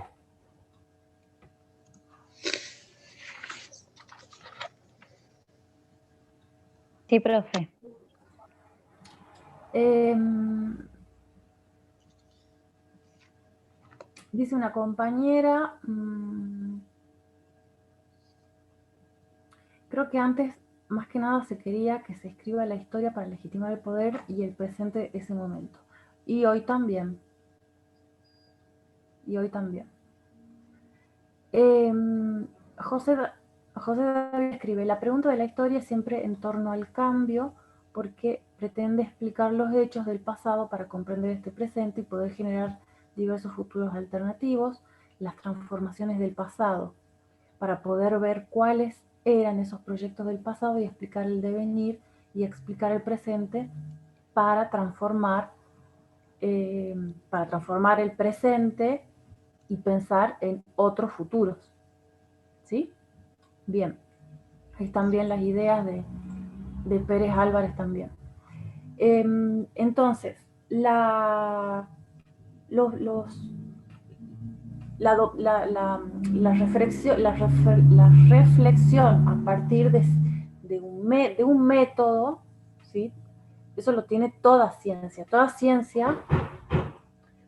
[SPEAKER 3] Sí, profe.
[SPEAKER 1] Dice una compañera, creo que antes, más que nada, se quería que se escriba la historia para legitimar el poder y el presente de ese momento. Y hoy también. Y hoy también. José David escribe, la pregunta de la historia es siempre en torno al cambio, porque pretende explicar los hechos del pasado para comprender este presente y poder generar diversos futuros alternativos, las transformaciones del pasado, para poder ver cuáles eran esos proyectos del pasado y explicar el devenir y explicar el presente para transformar el presente y pensar en otros futuros. ¿Sí? Bien. Ahí están bien las ideas de Pérez Álvarez también. Entonces, la reflexión a partir de un método, ¿sí? Eso lo tiene toda ciencia. Toda ciencia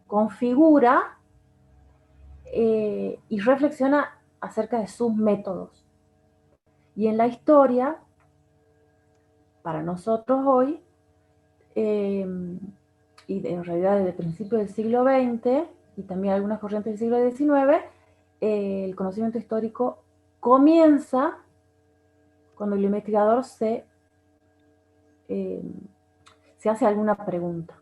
[SPEAKER 1] configura y reflexiona acerca de sus métodos. Y en la historia, para nosotros hoy, y en realidad desde principios del siglo XX, y también algunas corrientes del siglo XIX, el conocimiento histórico comienza cuando el investigador se hace alguna pregunta,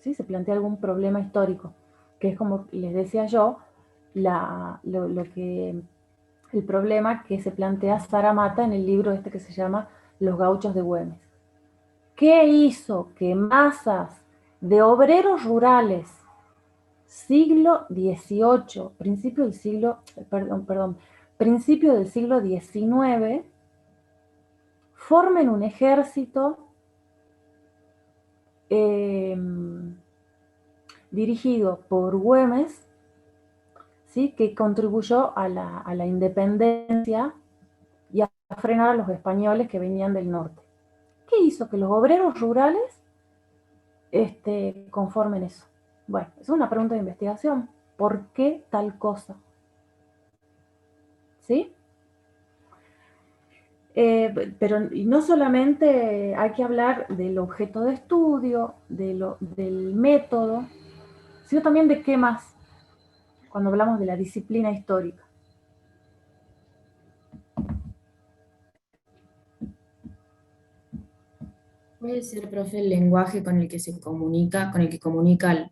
[SPEAKER 1] ¿sí? Se plantea algún problema histórico, que es, como les decía yo, el problema que se plantea Sara Mata en el libro este que se llama Los gauchos de Güemes. ¿Qué hizo que masas de obreros rurales, siglo XVIII, principio del siglo XIX, formen un ejército dirigido por Güemes, ¿sí? Que contribuyó a la independencia y a frenar a los españoles que venían del norte. ¿Qué hizo? Que los obreros rurales conformen eso. Bueno, es una pregunta de investigación. ¿Por qué tal cosa? ¿Sí? Pero no solamente hay que hablar del objeto de estudio, del método, sino también de qué más, cuando hablamos de la disciplina histórica.
[SPEAKER 13] Puede ser, profe, el lenguaje con el que se comunica, con el que comunica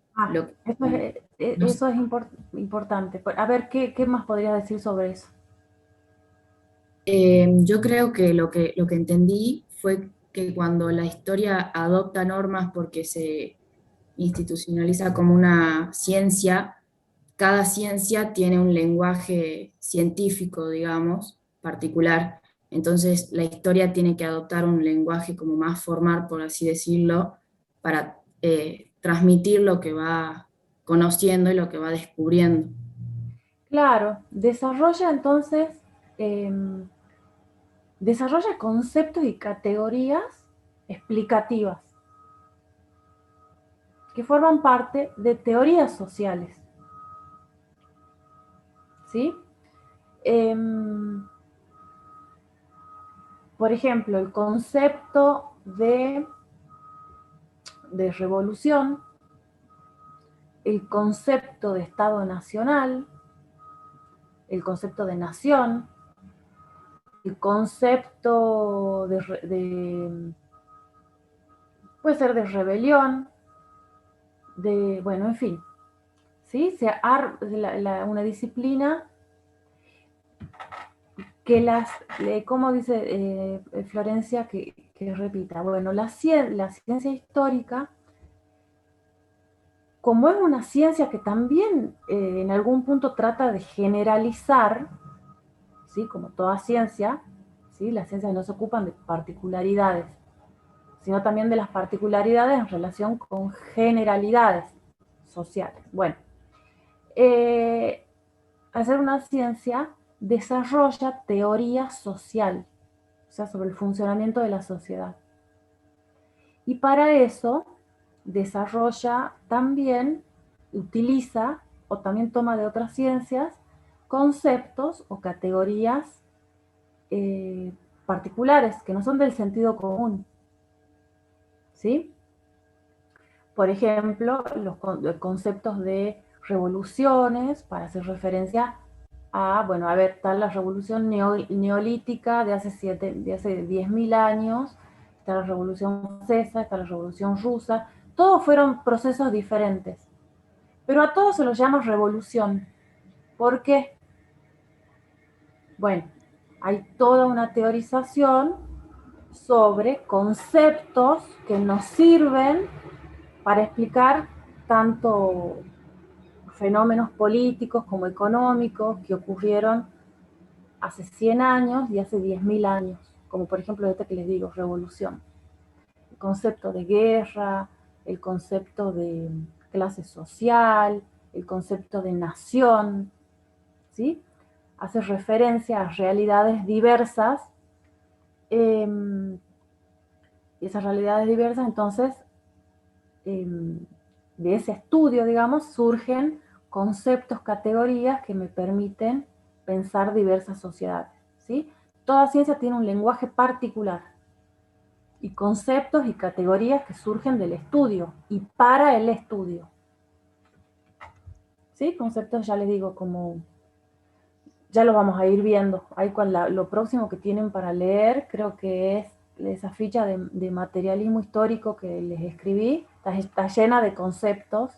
[SPEAKER 1] eso es importante. A ver, ¿qué más podría decir sobre eso?
[SPEAKER 13] Yo creo que lo que entendí fue que cuando la historia adopta normas porque se institucionaliza como una ciencia, cada ciencia tiene un lenguaje científico, digamos, particular. Entonces, la historia tiene que adoptar un lenguaje como más formal, por así decirlo, para transmitir lo que va conociendo y lo que va descubriendo.
[SPEAKER 1] Claro, desarrolla entonces, desarrolla conceptos y categorías explicativas que forman parte de teorías sociales. ¿Sí? Por ejemplo, el concepto de revolución, el concepto de Estado nacional, el concepto de nación, el concepto puede ser de rebelión, bueno, en fin, ¿sí? Una disciplina que como dice Florencia, que repita, bueno, la ciencia histórica, como es una ciencia que también en algún punto trata de generalizar, ¿sí? Como toda ciencia, ¿sí? Las ciencias no se ocupan de particularidades, sino también de las particularidades en relación con generalidades sociales. Bueno, al ser una ciencia, desarrolla teoría social, o sea, sobre el funcionamiento de la sociedad. Y para eso desarrolla también, utiliza o también toma de otras ciencias conceptos o categorías particulares que no son del sentido común. ¿Sí? Por ejemplo, los conceptos de revoluciones, para hacer referencia a, bueno, a ver, está la revolución neolítica de hace 10.000 años, está la revolución francesa, está la revolución rusa, todos fueron procesos diferentes, pero a todos se los llama revolución. ¿Por qué? Bueno, hay toda una teorización sobre conceptos que nos sirven para explicar tanto fenómenos políticos como económicos que ocurrieron hace 100 años y hace 10.000 años, como por ejemplo este que les digo, revolución. El concepto de guerra, el concepto de clase social, el concepto de nación, ¿sí? Hace referencia a realidades diversas, y esas realidades diversas, entonces, de ese estudio, digamos, surgen conceptos, categorías que me permiten pensar diversas sociedades, ¿sí? Toda ciencia tiene un lenguaje particular y conceptos y categorías que surgen del estudio y para el estudio. ¿Sí? Conceptos, ya les digo, como ya lo vamos a ir viendo. Ahí lo próximo que tienen para leer, creo que es esa ficha de materialismo histórico que les escribí, está llena de conceptos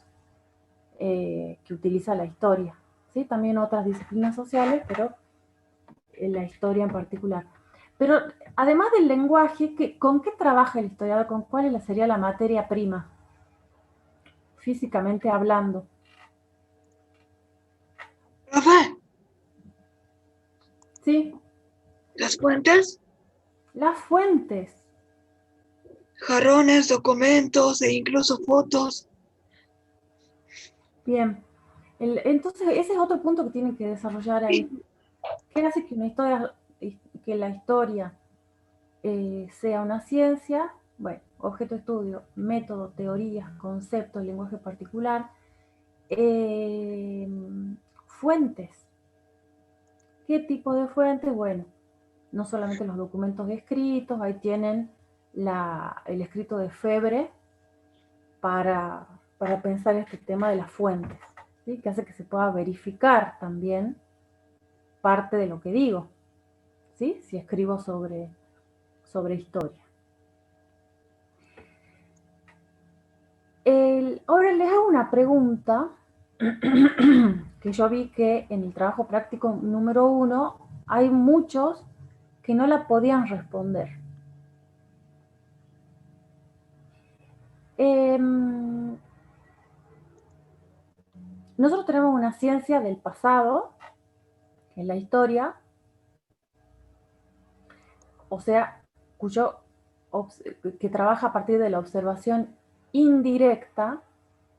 [SPEAKER 1] que utiliza la historia. ¿Sí? También otras disciplinas sociales, pero la historia en particular. Pero además del lenguaje, ¿con qué trabaja el historiador? ¿Con cuál sería la materia prima? Físicamente hablando.
[SPEAKER 9] Profe.
[SPEAKER 1] Sí.
[SPEAKER 9] ¿Las fuentes?
[SPEAKER 1] Las fuentes.
[SPEAKER 9] Jarrones, documentos e incluso fotos.
[SPEAKER 1] Bien. Entonces, ese es otro punto que tienen que desarrollar ahí. ¿Qué hace que la historia sea una ciencia? Bueno, objeto de estudio, método, teorías, conceptos, lenguaje particular. Fuentes. ¿Qué tipo de fuentes? Bueno, no solamente los documentos escritos, ahí tienen el escrito de Febre para pensar este tema de las fuentes, ¿sí? Que hace que se pueda verificar también parte de lo que digo, ¿sí? Si escribo sobre historia. Ahora les hago una pregunta que yo vi que en el trabajo práctico número 1 hay muchos que no la podían responder. Nosotros tenemos una ciencia del pasado, que es la historia, o sea, que trabaja a partir de la observación indirecta,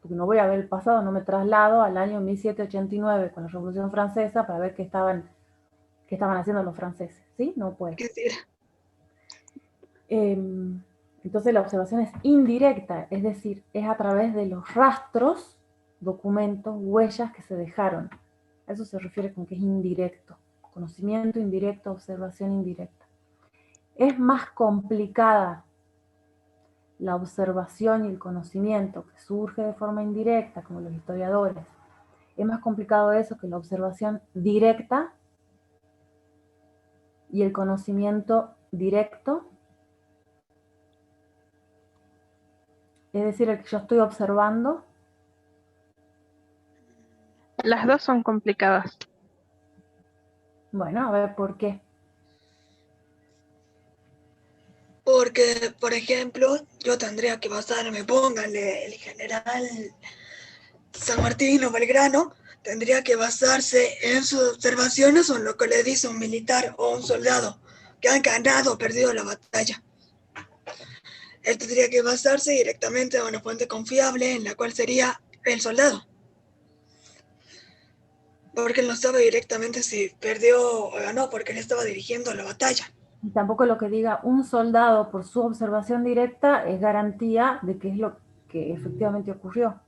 [SPEAKER 1] porque no voy a ver el pasado, no me traslado al año 1789 con la Revolución Francesa para ver qué estaban haciendo los franceses, ¿sí? No puedo. Entonces la observación es indirecta, es decir, es a través de los rastros, documentos, huellas que se dejaron. A eso se refiere con que es indirecto. Conocimiento indirecto, observación indirecta. Es más complicada la observación y el conocimiento que surge de forma indirecta, como los historiadores. Es más complicado eso que la observación directa y el conocimiento directo. Es decir, el que yo estoy observando.
[SPEAKER 14] Las dos son complicadas.
[SPEAKER 1] Bueno, a ver, ¿por qué?
[SPEAKER 9] Porque, por ejemplo, yo tendría que basarme, póngale, el general San Martín o Belgrano, tendría que basarse en sus observaciones o en lo que le dice un militar o un soldado que han ganado o perdido la batalla. Él tendría que basarse directamente en una fuente confiable, en la cual sería el soldado. Porque él no sabe directamente si perdió o ganó, porque él estaba dirigiendo la batalla.
[SPEAKER 1] Y tampoco lo que diga un soldado por su observación directa es garantía de que es lo que efectivamente ocurrió.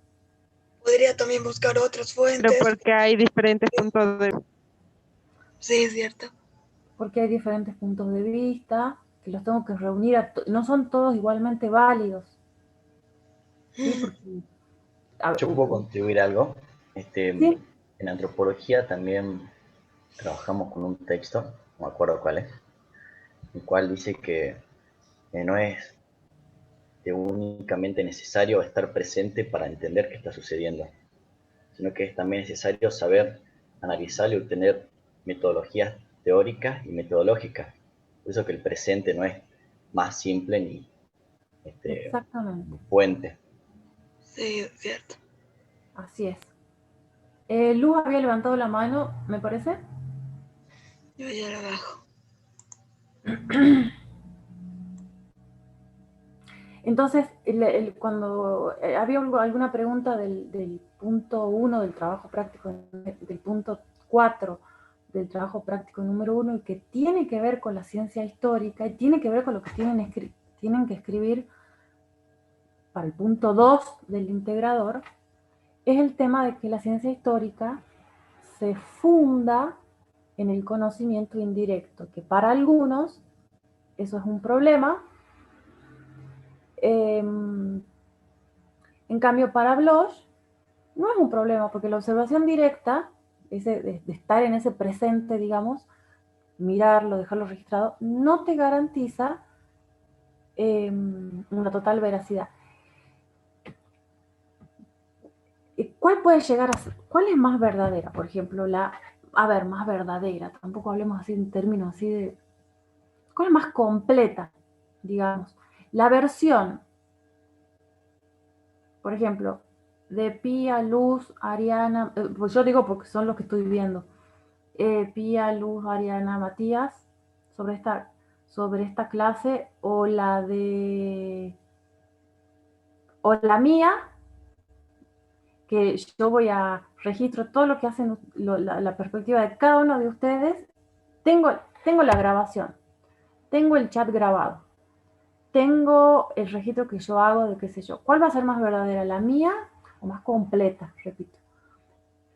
[SPEAKER 9] Podría también buscar otras fuentes.
[SPEAKER 14] Pero porque hay diferentes puntos de vista.
[SPEAKER 9] Sí, es cierto.
[SPEAKER 1] Porque hay diferentes puntos de vista, que los tengo que reunir, no son todos igualmente válidos. ¿Sí? Porque,
[SPEAKER 8] yo puedo contribuir algo.
[SPEAKER 1] ¿sí?
[SPEAKER 8] En antropología también trabajamos con un texto, no me acuerdo cuál es, el cual dice que no es únicamente necesario estar presente para entender qué está sucediendo, sino que es también necesario saber analizar y obtener metodologías teóricas y metodológicas. Por eso que el presente no es más simple ni puente.
[SPEAKER 9] Sí, es cierto.
[SPEAKER 1] Así es. Luz había levantado la mano, me parece.
[SPEAKER 9] Yo ya la bajo.
[SPEAKER 1] Entonces, cuando había alguna pregunta del punto 1 del trabajo práctico, del punto 4 del trabajo práctico número 1, y que tiene que ver con la ciencia histórica, y tiene que ver con lo que tienen que escribir para el punto 2 del integrador, es el tema de que la ciencia histórica se funda en el conocimiento indirecto, que para algunos eso es un problema. En cambio, para Bloch no es un problema, porque la observación directa, de estar en ese presente, digamos, mirarlo, dejarlo registrado, no te garantiza una total veracidad. ¿Cuál puede llegar a ser? ¿Cuál es más verdadera? Por ejemplo, más verdadera, tampoco hablemos así en términos así de... ¿Cuál es más completa, digamos? La versión, por ejemplo, de Pía, Luz, Ariana, pues yo digo porque son los que estoy viendo, Pía, Luz, Ariana, Matías, sobre esta clase o la mía, que yo registro todo lo que hacen, la perspectiva de cada uno de ustedes. Tengo la grabación, tengo el chat grabado, tengo el registro que yo hago de qué sé yo. ¿Cuál va a ser más verdadera, la mía o más completa? Repito.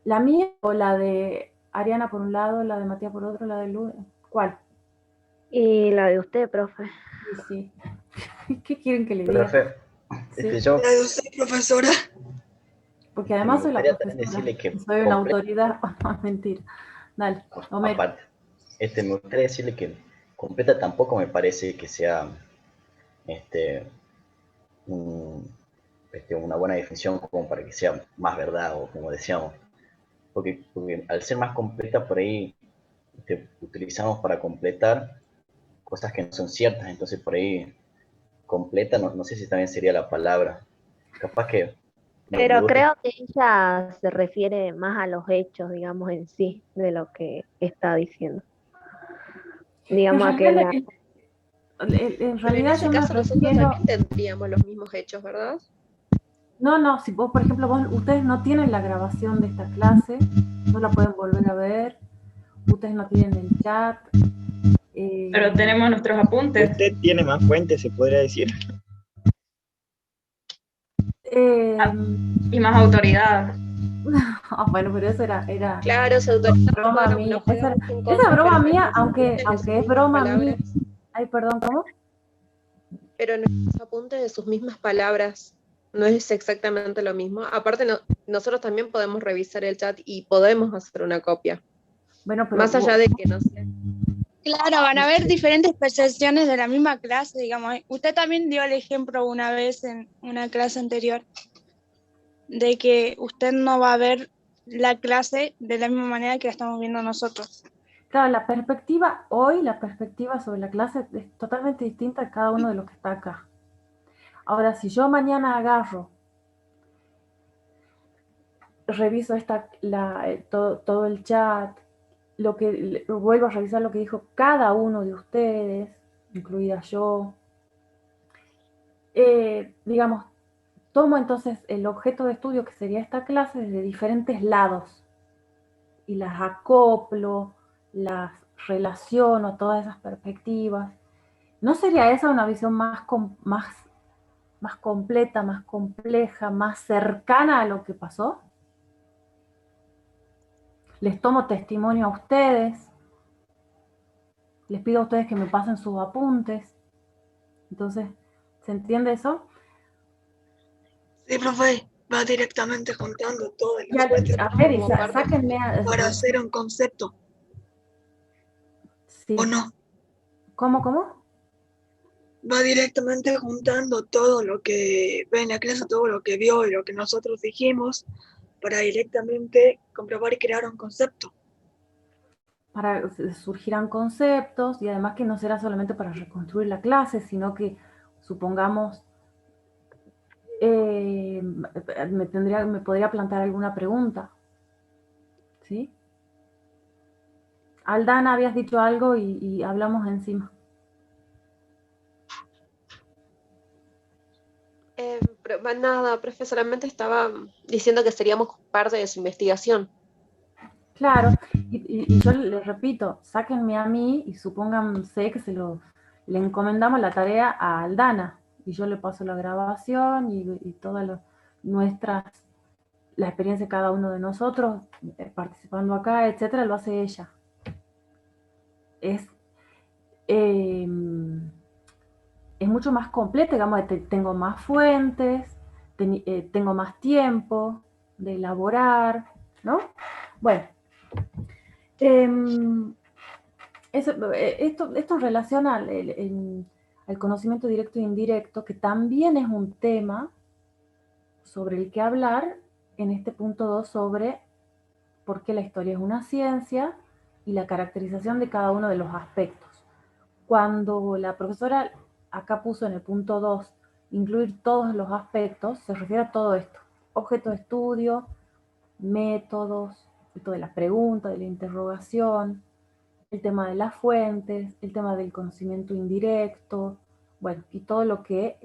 [SPEAKER 1] ¿La mía o la de Ariana por un lado, la de Matías por otro, la de Luz? ¿Cuál?
[SPEAKER 15] Y la de usted, profe.
[SPEAKER 1] Sí. ¿Qué quieren que le diga?
[SPEAKER 8] Profe,
[SPEAKER 1] ¿Sí?
[SPEAKER 8] yo...
[SPEAKER 9] La de usted, profesora.
[SPEAKER 1] Porque además soy la profesora,
[SPEAKER 8] decirle que
[SPEAKER 1] soy una autoridad. Mentira. Dale, Homero.
[SPEAKER 8] Aparte, me gustaría decirle que completa tampoco me parece que sea una buena definición como para que sea más verdad o como decíamos. Porque al ser más completa por ahí utilizamos para completar cosas que no son ciertas, entonces por ahí completa, no sé si también sería la palabra. Capaz que...
[SPEAKER 15] Pero creo que ella se refiere más a los hechos, digamos, en sí, de lo que está diciendo. Digamos a que la...
[SPEAKER 1] En realidad
[SPEAKER 12] en ese caso nosotros también tendríamos los mismos hechos, ¿verdad?
[SPEAKER 1] No, si vos, por ejemplo, ustedes no tienen la grabación de esta clase, no la pueden volver a ver, ustedes no tienen el chat.
[SPEAKER 2] Pero tenemos nuestros apuntes.
[SPEAKER 4] Usted tiene más fuentes, se podría decir.
[SPEAKER 2] Y más autoridad.
[SPEAKER 1] Bueno, pero eso era
[SPEAKER 12] claro, se autoriza
[SPEAKER 1] broma mía. Esa broma mía, aunque es broma mía. Ay, perdón, ¿cómo?
[SPEAKER 12] Pero nuestros apuntes de sus mismas palabras no es exactamente lo mismo. Aparte, nosotros también podemos revisar el chat y podemos hacer una copia.
[SPEAKER 1] Bueno, pero
[SPEAKER 12] más allá de que no sé.
[SPEAKER 11] Claro, van a haber diferentes percepciones de la misma clase, digamos. Usted también dio el ejemplo una vez en una clase anterior de que usted no va a ver la clase de la misma manera que la estamos viendo nosotros.
[SPEAKER 1] Claro, la perspectiva sobre la clase es totalmente distinta a cada uno de los que está acá. Ahora, si yo mañana agarro, reviso todo el chat, vuelvo a revisar lo que dijo cada uno de ustedes, incluida yo, digamos, tomo entonces el objeto de estudio que sería esta clase desde diferentes lados y las acoplo, las relaciono, todas esas perspectivas. ¿No sería esa una visión más completa, más compleja, más cercana a lo que pasó? Les tomo testimonio a ustedes, les pido a ustedes que me pasen sus apuntes. Entonces, ¿se entiende eso?
[SPEAKER 9] Sí, profe, va directamente juntando todas las fuentes
[SPEAKER 1] A ver, sáquenme
[SPEAKER 9] para hacer un concepto.
[SPEAKER 1] Sí.
[SPEAKER 9] ¿O no?
[SPEAKER 1] ¿Cómo?
[SPEAKER 9] Va directamente juntando todo lo que ve en la clase, todo lo que vio y lo que nosotros dijimos, para directamente comprobar y crear un concepto.
[SPEAKER 1] Surgirán conceptos, y además que no será solamente para reconstruir la clase, sino que, supongamos, me podría plantear alguna pregunta. ¿Sí? Aldana, habías dicho algo y hablamos encima.
[SPEAKER 12] Nada, profe, solamente estaba diciendo que seríamos parte de su investigación.
[SPEAKER 1] Claro, y yo les repito, sáquenme a mí y supónganse que le encomendamos la tarea a Aldana, y yo le paso la grabación y todas la experiencia de cada uno de nosotros, participando acá, etcétera, lo hace ella. Es mucho más completa, digamos, tengo más fuentes, tengo más tiempo de elaborar, ¿no? Bueno, esto en relación al conocimiento directo e indirecto, que también es un tema sobre el que hablar en este punto 2 sobre por qué la historia es una ciencia y la caracterización de cada uno de los aspectos. Cuando la profesora acá puso en el punto 2 incluir todos los aspectos, se refiere a todo esto: objeto de estudio, métodos, esto de la pregunta, de la interrogación, el tema de las fuentes, el tema del conocimiento indirecto, bueno, y todo lo que,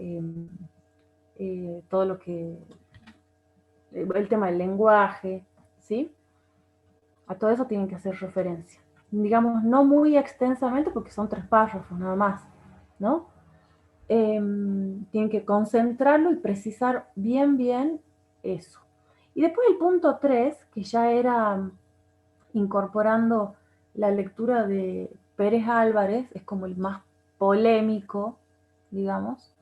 [SPEAKER 1] el tema del lenguaje, ¿sí? A todo eso tienen que hacer referencia. Digamos, no muy extensamente porque son 3 párrafos nada más, ¿no? Tienen que concentrarlo y precisar bien eso. Y después el punto 3, que ya era incorporando la lectura de Pérez Álvarez, es como el más polémico, digamos.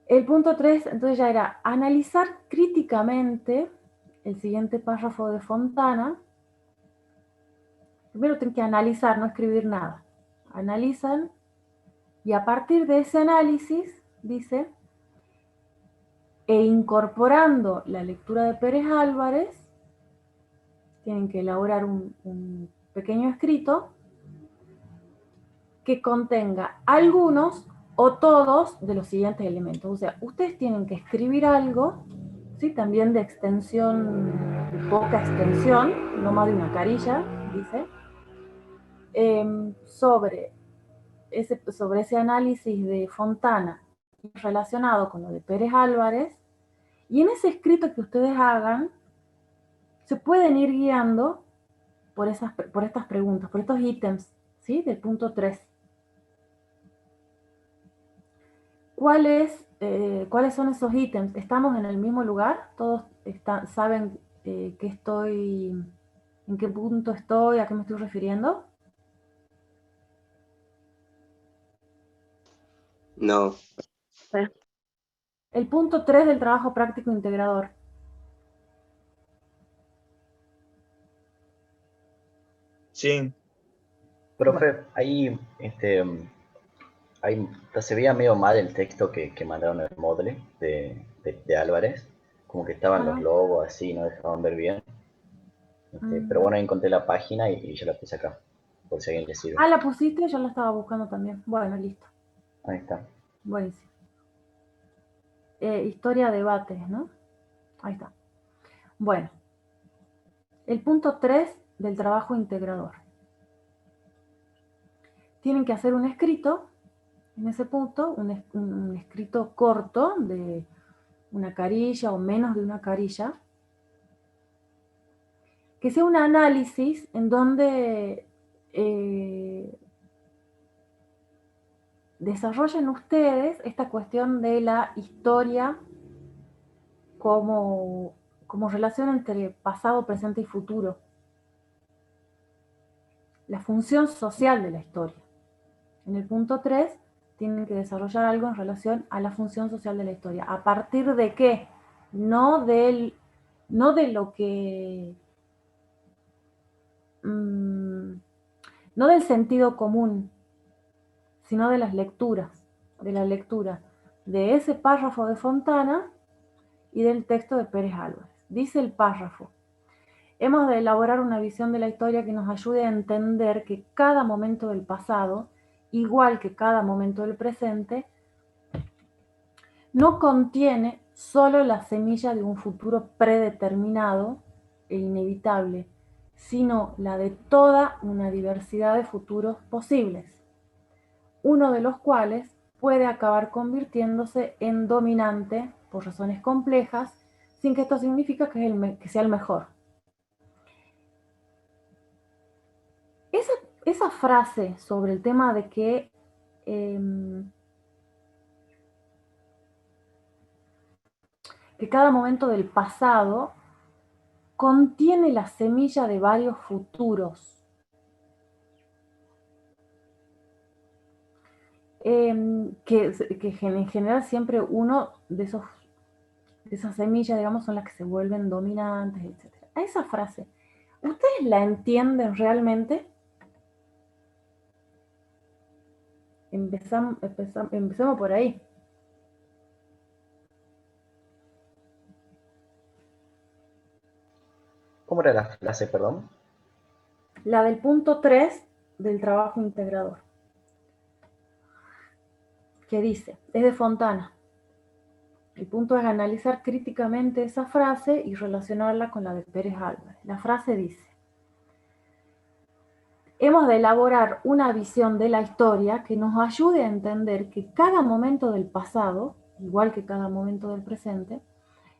[SPEAKER 1] El punto 3, entonces ya era analizar críticamente el siguiente párrafo de Fontana. Primero tienen que analizar, no escribir nada. Analizan y a partir de ese análisis, dice, e incorporando la lectura de Pérez Álvarez, tienen que elaborar un pequeño escrito que contenga algunos o todos de los siguientes elementos. O sea, ustedes tienen que escribir algo, ¿sí? También de extensión, de poca extensión, no más de una carilla, dice, sobre ese análisis de Fontana relacionado con lo de Pérez Álvarez, y en ese escrito que ustedes hagan, se pueden ir guiando por estas preguntas, por estos ítems, ¿sí? Del punto 3. ¿Cuáles son esos ítems? ¿Estamos en el mismo lugar? ¿Todos saben en qué punto estoy, a qué me estoy refiriendo?
[SPEAKER 6] No.
[SPEAKER 1] El punto 3 del trabajo práctico integrador.
[SPEAKER 4] Sí.
[SPEAKER 8] Profe, ahí, se veía medio mal el texto que mandaron al Moodle de Álvarez, como que estaban los logos así, no dejaban ver bien. Pero bueno, ahí encontré la página y ya la puse acá, por si a alguien le sirve.
[SPEAKER 1] Ah, la pusiste, yo la estaba buscando también. Bueno, listo.
[SPEAKER 8] Ahí está.
[SPEAKER 1] Buenísimo. Historia debates, ¿no? Ahí está. Bueno, el punto 3 del trabajo integrador. Tienen que hacer un escrito, en ese punto, un escrito corto de una carilla o menos de una carilla, que sea un análisis en donde desarrollen ustedes esta cuestión de la historia como relación entre pasado, presente y futuro. La función social de la historia. En el punto 3 tienen que desarrollar algo en relación a la función social de la historia. ¿A partir de qué? No de lo que... no del sentido común, sino de las lecturas, de la lectura de ese párrafo de Fontana y del texto de Pérez Álvarez. Dice el párrafo: hemos de elaborar una visión de la historia que nos ayude a entender que cada momento del pasado, igual que cada momento del presente, no contiene solo la semilla de un futuro predeterminado e inevitable, sino la de toda una diversidad de futuros posibles, uno de los cuales puede acabar convirtiéndose en dominante por razones complejas, sin que esto signifique que sea el mejor. Esa frase sobre el tema de que cada momento del pasado contiene la semilla de varios futuros. Que en general siempre uno de esas semillas, digamos, son las que se vuelven dominantes, etc. A esa frase, ¿ustedes la entienden realmente? Empecemos por ahí.
[SPEAKER 8] ¿Cómo era la frase, perdón?
[SPEAKER 1] La del punto 3 del trabajo integrador. Que dice, es de Fontana. El punto es analizar críticamente esa frase y relacionarla con la de Pérez Álvarez. La frase dice: hemos de elaborar una visión de la historia que nos ayude a entender que cada momento del pasado, igual que cada momento del presente,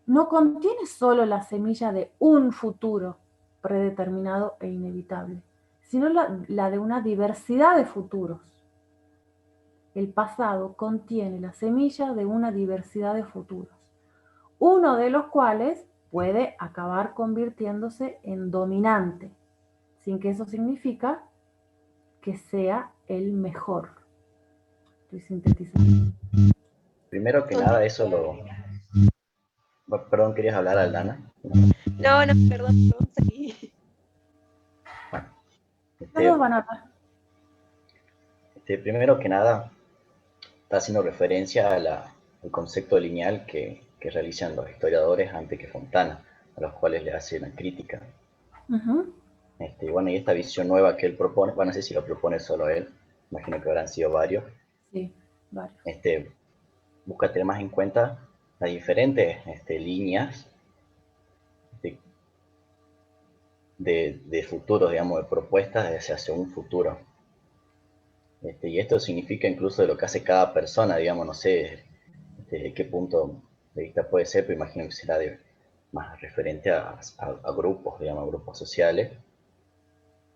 [SPEAKER 1] no contiene solo la semilla de un futuro predeterminado e inevitable, sino la de una diversidad de futuros. El pasado contiene la semilla de una diversidad de futuros, uno de los cuales puede acabar convirtiéndose en dominante, sin que eso significa que sea el mejor. Estoy sintetizando.
[SPEAKER 8] Primero que nada, eso lo... Perdón, ¿querías hablar, Aldana?
[SPEAKER 12] No, perdón, seguí.
[SPEAKER 1] Todos van a hablar.
[SPEAKER 8] Primero que nada, está haciendo referencia al concepto lineal que realizan los historiadores antes que Fontana, a los cuales le hace una crítica. Bueno, y esta visión nueva que él propone, bueno, no sé si lo propone solo él, imagino que habrán sido varios.
[SPEAKER 1] Sí, varios.
[SPEAKER 8] Busca tener más en cuenta las diferentes líneas de futuros, digamos, de propuestas hacia un futuro. Y esto significa incluso de lo que hace cada persona, digamos, no sé de qué punto de vista puede ser, pero imagino que será más referente a grupos, digamos, a grupos sociales,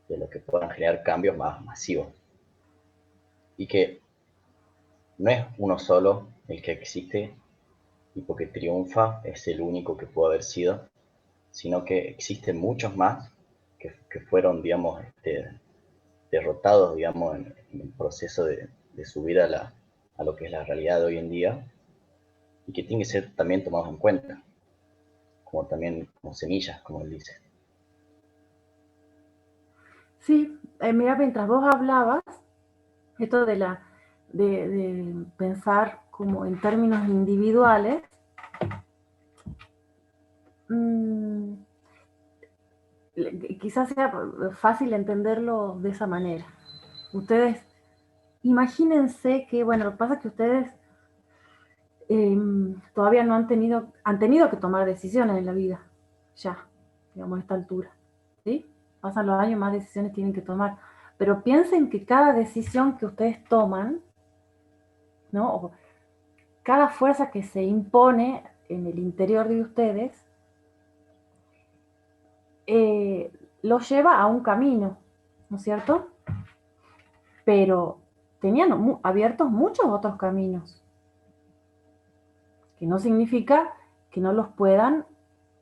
[SPEAKER 8] de lo que puedan generar cambios más masivos. Y que no es uno solo el que existe y porque triunfa es el único que pudo haber sido, sino que existen muchos más que fueron, digamos, derrotados, digamos, en el proceso de subir a lo que es la realidad de hoy en día, y que tienen que ser también tomados en cuenta, como semillas, como él dice.
[SPEAKER 1] Sí, mira, mientras vos hablabas, esto de pensar como en términos individuales, quizás sea fácil entenderlo de esa manera. Ustedes, imagínense que, bueno, lo que pasa es que ustedes todavía no han tenido que tomar decisiones en la vida, ya, digamos, a esta altura, ¿sí? Pasan los años, más decisiones tienen que tomar, pero piensen que cada decisión que ustedes toman, ¿no? O cada fuerza que se impone en el interior de ustedes, los lleva a un camino, ¿no es cierto? Pero tenían abiertos muchos otros caminos, que no significa que no los puedan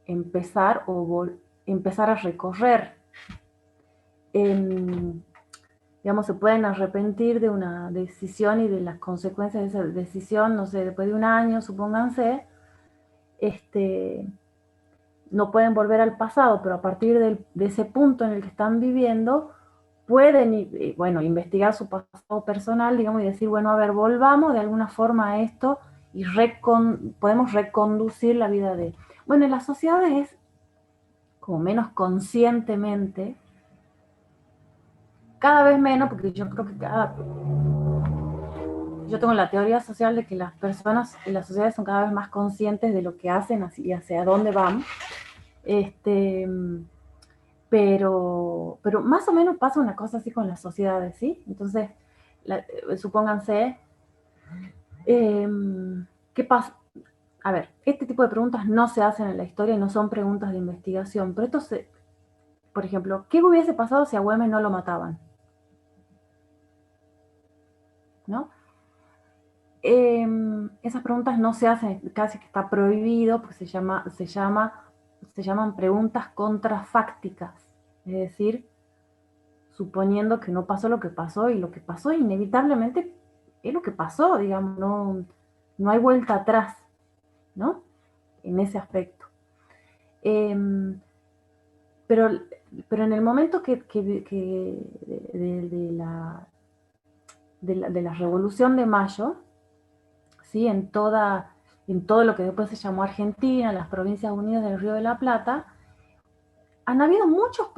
[SPEAKER 1] empezar a recorrer. Digamos, se pueden arrepentir de una decisión y de las consecuencias de esa decisión, no sé, después de un año, supónganse, no pueden volver al pasado, pero a partir de ese punto en el que están viviendo, pueden, bueno, investigar su pasado personal, digamos, y decir, bueno, a ver, volvamos de alguna forma a esto y podemos reconducir la vida de... Bueno, en las sociedades, como menos conscientemente, cada vez menos, porque yo creo que yo tengo la teoría social de que las personas en las sociedades son cada vez más conscientes de lo que hacen y hacia dónde van. Pero más o menos pasa una cosa así con las sociedades, ¿sí? Entonces, supónganse, ¿qué pasa? A ver, este tipo de preguntas no se hacen en la historia y no son preguntas de investigación, pero esto por ejemplo, ¿qué hubiese pasado si a Güemes no lo mataban? ¿No? Esas preguntas no se hacen, casi que está prohibido, porque se llaman preguntas contrafácticas, es decir, suponiendo que no pasó lo que pasó, y lo que pasó inevitablemente es lo que pasó, digamos, no hay vuelta atrás, ¿no? En ese aspecto. Pero en el momento de la Revolución de Mayo, ¿sí? En todo lo que después se llamó Argentina, las Provincias Unidas del Río de la Plata, han habido muchos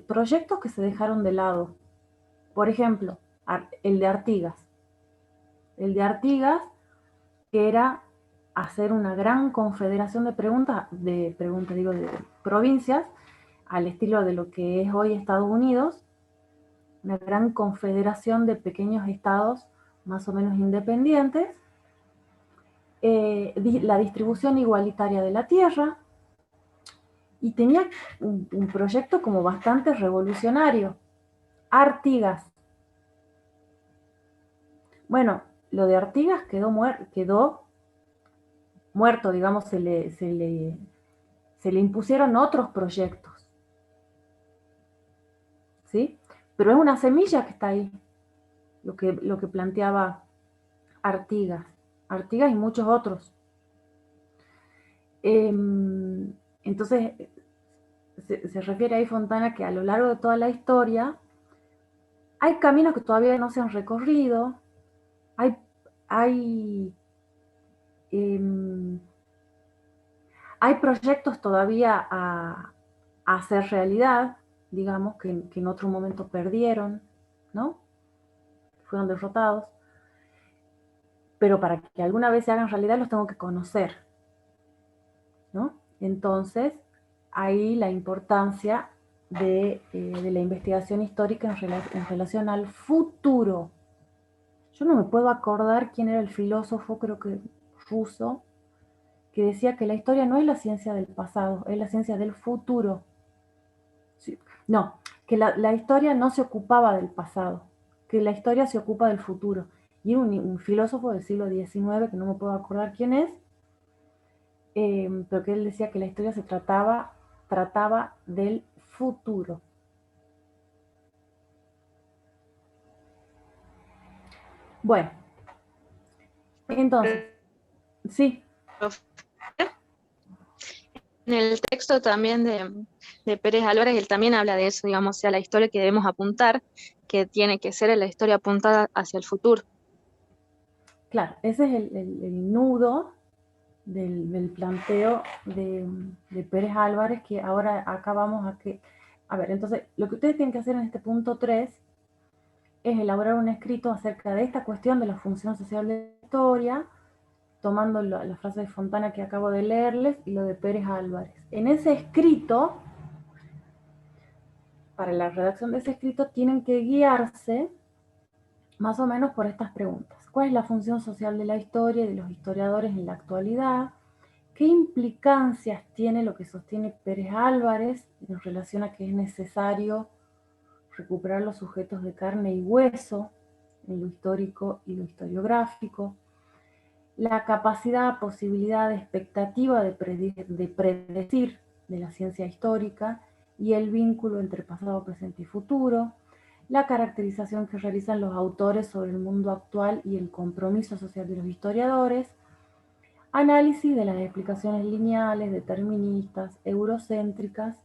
[SPEAKER 1] proyectos que se dejaron de lado. Por ejemplo, el de Artigas. El de Artigas, que era hacer una gran confederación de provincias, al estilo de lo que es hoy Estados Unidos, una gran confederación de pequeños estados más o menos independientes, la distribución igualitaria de la tierra, y tenía un proyecto como bastante revolucionario. Artigas. Bueno, lo de Artigas quedó muerto, digamos, se le impusieron otros proyectos, ¿sí? Pero es una semilla que está ahí, lo que planteaba Artigas y muchos otros. Entonces, se refiere ahí Fontana que a lo largo de toda la historia hay caminos que todavía no se han recorrido, hay proyectos todavía a hacer realidad, digamos, que en otro momento perdieron, ¿no? Fueron derrotados. Pero para que alguna vez se hagan realidad los tengo que conocer, ¿no? Entonces, ahí la importancia de la investigación histórica en relación al futuro. Yo no me puedo acordar quién era el filósofo, creo que ruso, que decía que la historia no es la ciencia del pasado, es la ciencia del futuro. Sí. No, que la historia no se ocupaba del pasado, que la historia se ocupa del futuro. Y era un filósofo del siglo XIX, que no me puedo acordar quién es, pero que él decía que la historia se trataba del futuro. Bueno, entonces, sí.
[SPEAKER 5] En el texto también de Pérez Álvarez, él también habla de eso, digamos, sea la historia que debemos apuntar, que tiene que ser la historia apuntada hacia el futuro.
[SPEAKER 1] Claro, ese es el nudo del planteo de Pérez Álvarez, que ahora acá vamos a ver, entonces, lo que ustedes tienen que hacer en este punto 3 es elaborar un escrito acerca de esta cuestión de la función social de la historia, tomando la frase de Fontana que acabo de leerles y lo de Pérez Álvarez. En ese escrito, para la redacción de ese escrito, tienen que guiarse más o menos por estas preguntas. ¿Cuál es la función social de la historia y de los historiadores en la actualidad? ¿Qué implicancias tiene lo que sostiene Pérez Álvarez en relación a que es necesario recuperar los sujetos de carne y hueso en lo histórico y lo historiográfico? La capacidad, posibilidad, expectativa de predecir de la ciencia histórica y el vínculo entre pasado, presente y futuro, la caracterización que realizan los autores sobre el mundo actual y el compromiso social de los historiadores, análisis de las explicaciones lineales, deterministas, eurocéntricas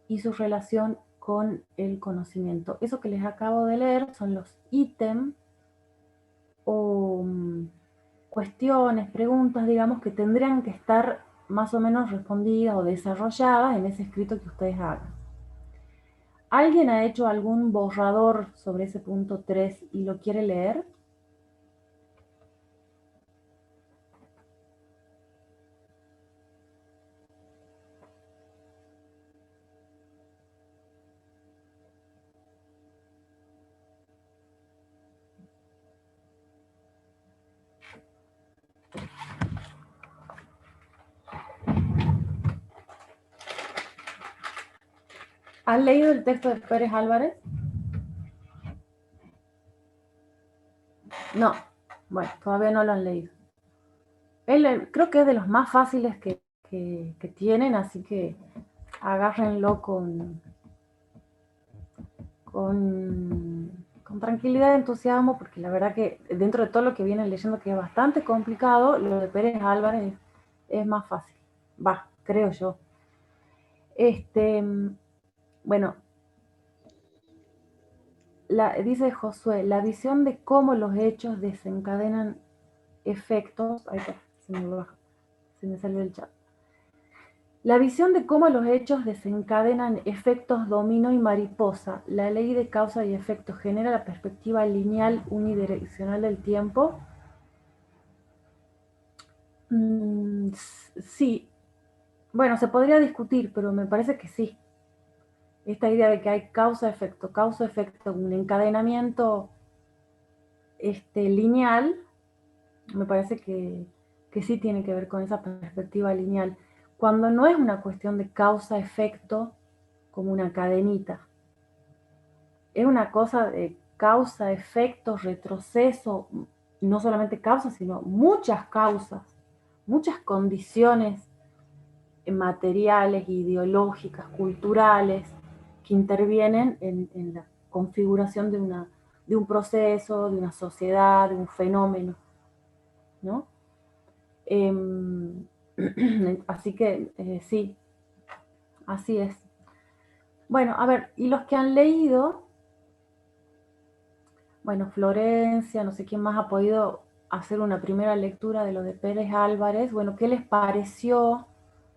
[SPEAKER 1] y su relación con el conocimiento. Eso que les acabo de leer son los ítems o cuestiones, preguntas, digamos, que tendrían que estar más o menos respondidas o desarrolladas en ese escrito que ustedes hagan. ¿Alguien ha hecho algún borrador sobre ese punto 3 y lo quiere leer? ¿Han leído el texto de Pérez Álvarez? No, bueno, todavía no lo han leído. Él creo que es de los más fáciles que tienen, así que agárrenlo con tranquilidad y entusiasmo, porque la verdad que dentro de todo lo que vienen leyendo, que es bastante complicado, lo de Pérez Álvarez es más fácil. Va, creo yo. Bueno, dice Josué, la visión de cómo los hechos desencadenan efectos. Ahí está, se me salió el chat. La visión de cómo los hechos desencadenan efectos dominó y mariposa. La ley de causa y efecto genera la perspectiva lineal unidireccional del tiempo. Sí. Bueno, se podría discutir, pero me parece que sí. esta idea de que hay causa-efecto, un encadenamiento lineal, me parece que sí tiene que ver con esa perspectiva lineal, cuando no es una cuestión de causa-efecto como una cadenita, es una cosa de causa, efecto, retroceso, no solamente causas, sino muchas causas, muchas condiciones materiales, ideológicas, culturales, que intervienen en la configuración de un proceso, de una sociedad, de un fenómeno, ¿no? Así que sí, así es. Bueno, a ver, y los que han leído, bueno, Florencia, no sé quién más ha podido hacer una primera lectura de lo de Pérez Álvarez, bueno, ¿qué les pareció?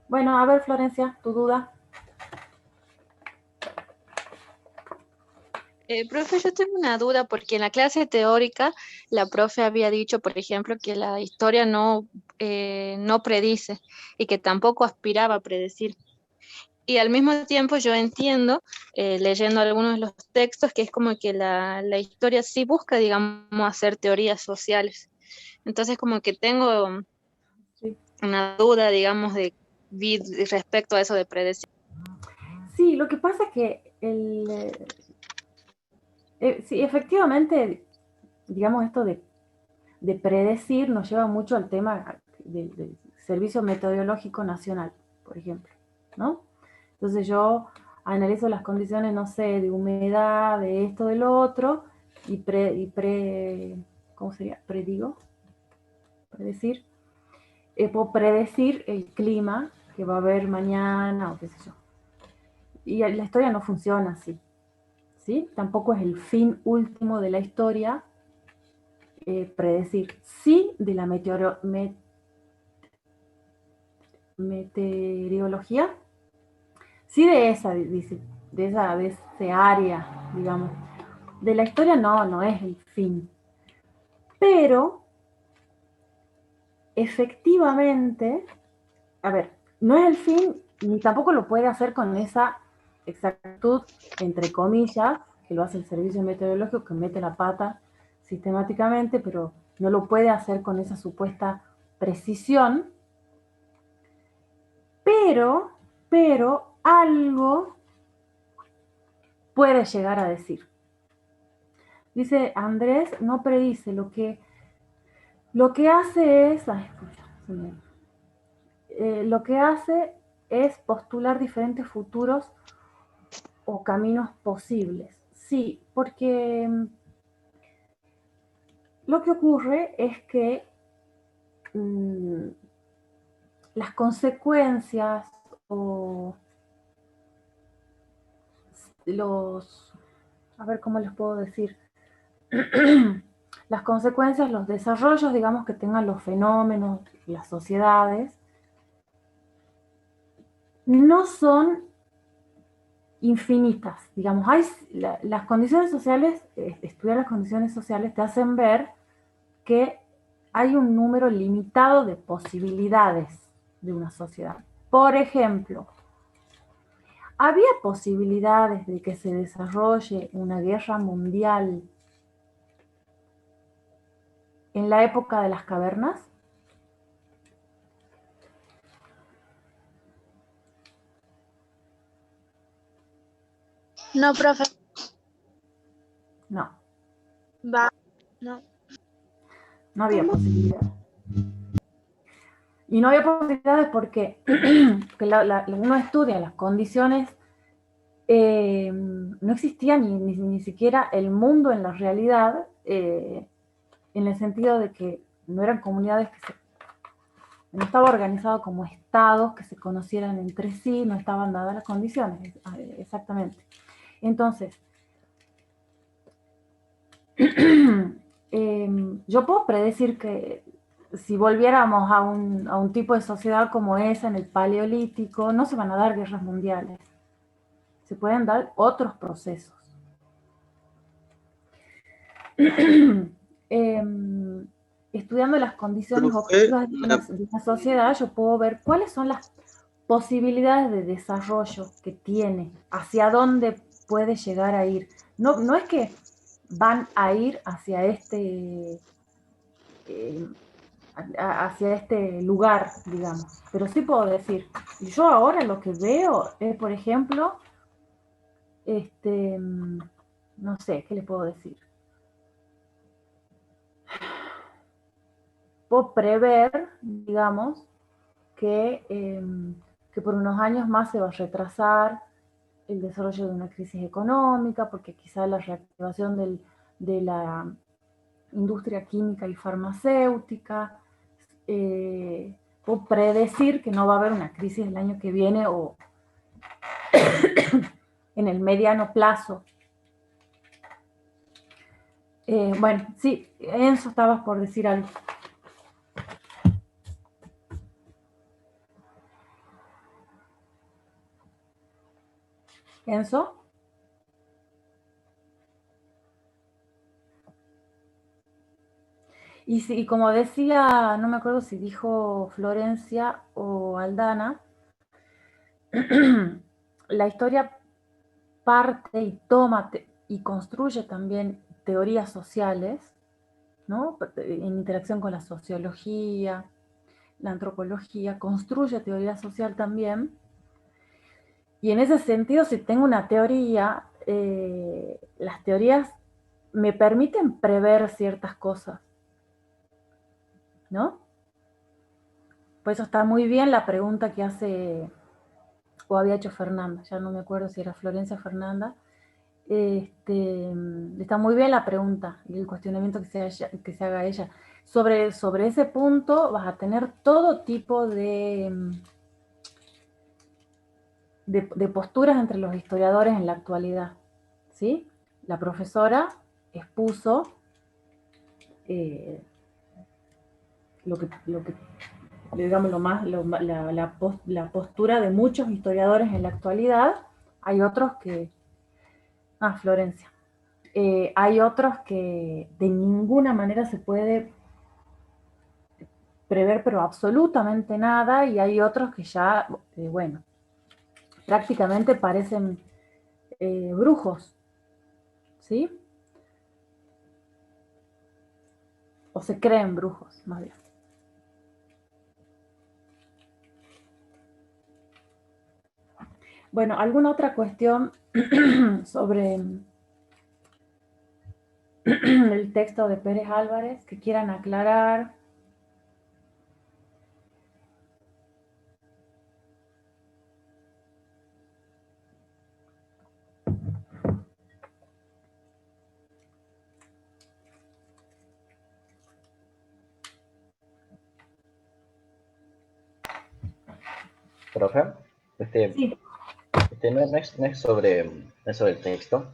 [SPEAKER 1] Bueno, a ver, Florencia, tu duda.
[SPEAKER 5] Profe, yo tengo una duda porque en la clase teórica la profe había dicho, por ejemplo, que la historia no predice y que tampoco aspiraba a predecir. Y al mismo tiempo yo entiendo, leyendo algunos de los textos, que es como que la historia sí busca, digamos, hacer teorías sociales. Entonces como que tengo una duda, digamos, respecto a eso de predecir.
[SPEAKER 1] Sí, lo que pasa es que sí, efectivamente, digamos, esto de predecir nos lleva mucho al tema del Servicio Meteorológico Nacional, por ejemplo, ¿no? Entonces yo analizo las condiciones, no sé, de humedad, de esto, de lo otro, ¿cómo sería? Predecir. Puedo predecir el clima que va a haber mañana o qué sé yo. Y la historia no funciona así, ¿sí? Tampoco es el fin último de la historia predecir. Sí de la meteorología, sí de ese área, digamos. De la historia no es el fin. Pero, efectivamente, a ver, no es el fin, ni tampoco lo puede hacer con esa exactitud, entre comillas, que lo hace el servicio meteorológico, que mete la pata sistemáticamente, pero no lo puede hacer con esa supuesta precisión. Pero algo puede llegar a decir. Dice Andrés, no predice, lo que hace es, lo que hace es postular diferentes futuros o caminos posibles. Sí, porque lo que ocurre es que las consecuencias o a ver cómo les puedo decir, las consecuencias, los desarrollos, digamos, que tengan los fenómenos, las sociedades, no son infinitas, digamos, las condiciones sociales, estudiar las condiciones sociales te hacen ver que hay un número limitado de posibilidades de una sociedad. Por ejemplo, ¿había posibilidades de que se desarrolle una guerra mundial en la época de las cavernas?
[SPEAKER 11] No, profe.
[SPEAKER 1] No.
[SPEAKER 11] No.
[SPEAKER 1] No había posibilidades. Y no había posibilidades porque uno estudia las condiciones, no existía ni siquiera el mundo en la realidad, en el sentido de que no eran comunidades no estaba organizado como estados que se conocieran entre sí, no estaban dadas las condiciones, exactamente. Entonces, yo puedo predecir que si volviéramos a un tipo de sociedad como esa en el Paleolítico, no se van a dar guerras mundiales. Se pueden dar otros procesos. Estudiando las condiciones objetivas de una sociedad, yo puedo ver cuáles son las posibilidades de desarrollo que tiene, hacia dónde puede llegar a ir. No es que van a ir hacia hacia este lugar, digamos, pero sí puedo decir, yo ahora lo que veo es, por ejemplo, no sé, ¿qué le puedo decir? Puedo prever, digamos, que por unos años más se va a retrasar el desarrollo de una crisis económica, porque quizá la reactivación de la industria química y farmacéutica, puedo predecir que no va a haber una crisis el año que viene o en el mediano plazo. Bueno, sí, Enzo, estabas por decir algo. ¿Enzo? Y como decía, no me acuerdo si dijo Florencia o Aldana, la historia parte y toma y construye también teorías sociales, ¿no? En interacción con la sociología, la antropología, construye teoría social también. Y en ese sentido, si tengo una teoría, las teorías me permiten prever ciertas cosas, ¿no? Por eso está muy bien la pregunta que hace, o había hecho Fernanda, ya no me acuerdo si era Florencia o Fernanda. Está muy bien la pregunta y el cuestionamiento que se haga ella. Sobre ese punto vas a tener todo tipo de posturas entre los historiadores en la actualidad, ¿sí? La profesora expuso digamos, la postura de muchos historiadores en la actualidad. Hay otros que... Florencia. Hay otros que de ninguna manera se puede prever, pero absolutamente nada, y hay otros que ya, bueno, prácticamente parecen brujos, ¿sí? O se creen brujos, más bien. Bueno, ¿alguna otra cuestión sobre el texto de Pérez Álvarez que quieran aclarar?
[SPEAKER 8] Profe,
[SPEAKER 1] Sí.
[SPEAKER 8] no es sobre el texto.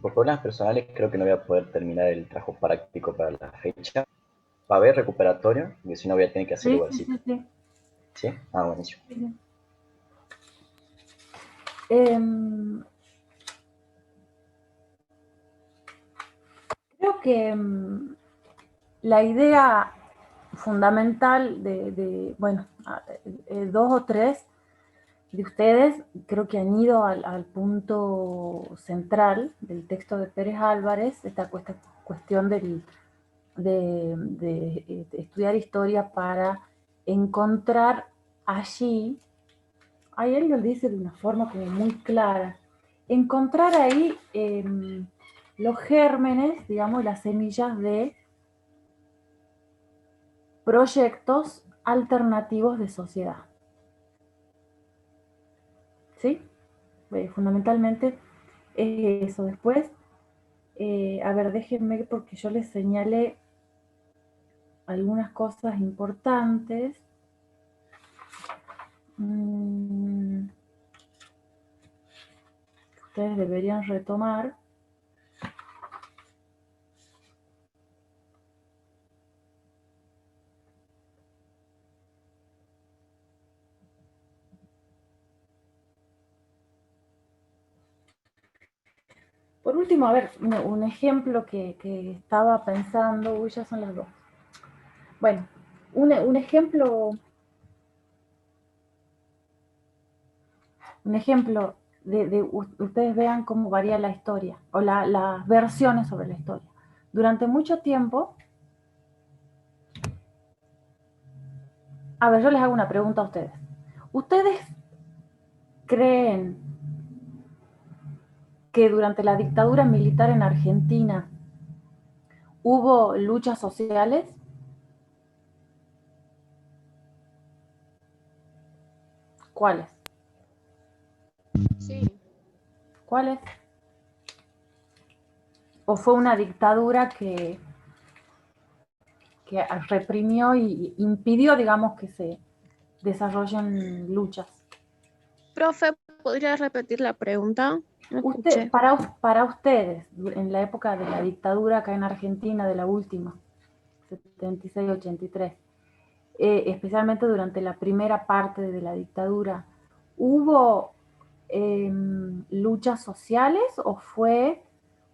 [SPEAKER 8] Por problemas personales creo que no voy a poder terminar el trabajo práctico para la fecha. Va a haber recuperatorio, porque si no voy a tener que hacer igual.
[SPEAKER 1] Sí.
[SPEAKER 8] ¿Sí? Buenísimo.
[SPEAKER 1] Creo que la idea fundamental bueno, dos o tres de ustedes creo que han ido al punto central del texto de Pérez Álvarez, esta cuestión de estudiar historia para encontrar allí, ahí él lo dice de una forma como muy clara, encontrar ahí los gérmenes, digamos, las semillas de proyectos alternativos de sociedad. ¿Sí? Fundamentalmente es eso. Después, a ver, déjenme porque yo les señalé algunas cosas importantes. Ustedes deberían retomar. Por último, a ver, un ejemplo que estaba pensando, uy, ya son las 2. Bueno, un ejemplo un ejemplo ustedes vean cómo varía la historia, o las versiones sobre la historia. Durante mucho tiempo, a ver, yo les hago una pregunta a ustedes. ¿Ustedes creen que durante la dictadura militar en Argentina hubo luchas sociales? ¿Cuáles?
[SPEAKER 12] Sí.
[SPEAKER 1] ¿Cuáles? ¿O fue una dictadura que reprimió y impidió, digamos, que se desarrollen luchas?
[SPEAKER 14] Profe, ¿podría repetir la pregunta? No escuché.
[SPEAKER 1] Para ustedes, en la época de la dictadura acá en Argentina, de la última, 76-83, especialmente durante la primera parte de la dictadura, ¿hubo luchas sociales o fue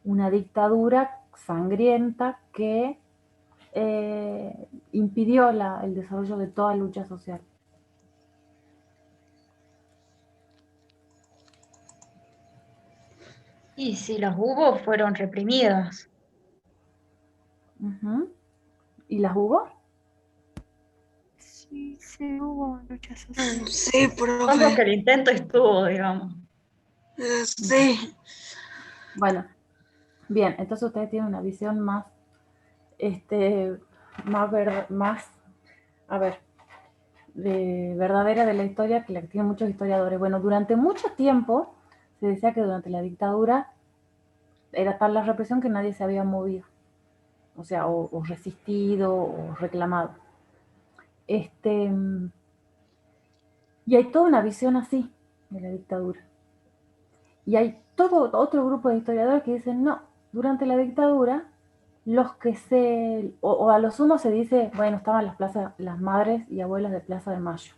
[SPEAKER 1] una dictadura sangrienta que impidió el desarrollo de toda lucha social?
[SPEAKER 2] Y si las hubo, fueron reprimidas.
[SPEAKER 1] ¿Y las hubo?
[SPEAKER 9] Sí, sí hubo luchas sociales. Sí,
[SPEAKER 2] Supongo que
[SPEAKER 9] profe.
[SPEAKER 2] el intento estuvo, digamos.
[SPEAKER 9] Sí.
[SPEAKER 1] Bueno, bien, entonces ustedes tienen una visión más, verdadera de la historia que la que tienen muchos historiadores. Bueno, durante mucho tiempo se decía que durante la dictadura era tal la represión que nadie se había movido, o sea, o resistido o reclamado. Y hay toda una visión así de la dictadura. Y hay todo otro grupo de historiadores que dicen, no, durante la dictadura, los que o a lo sumo se dice, bueno, estaban las madres y abuelas de Plaza de Mayo.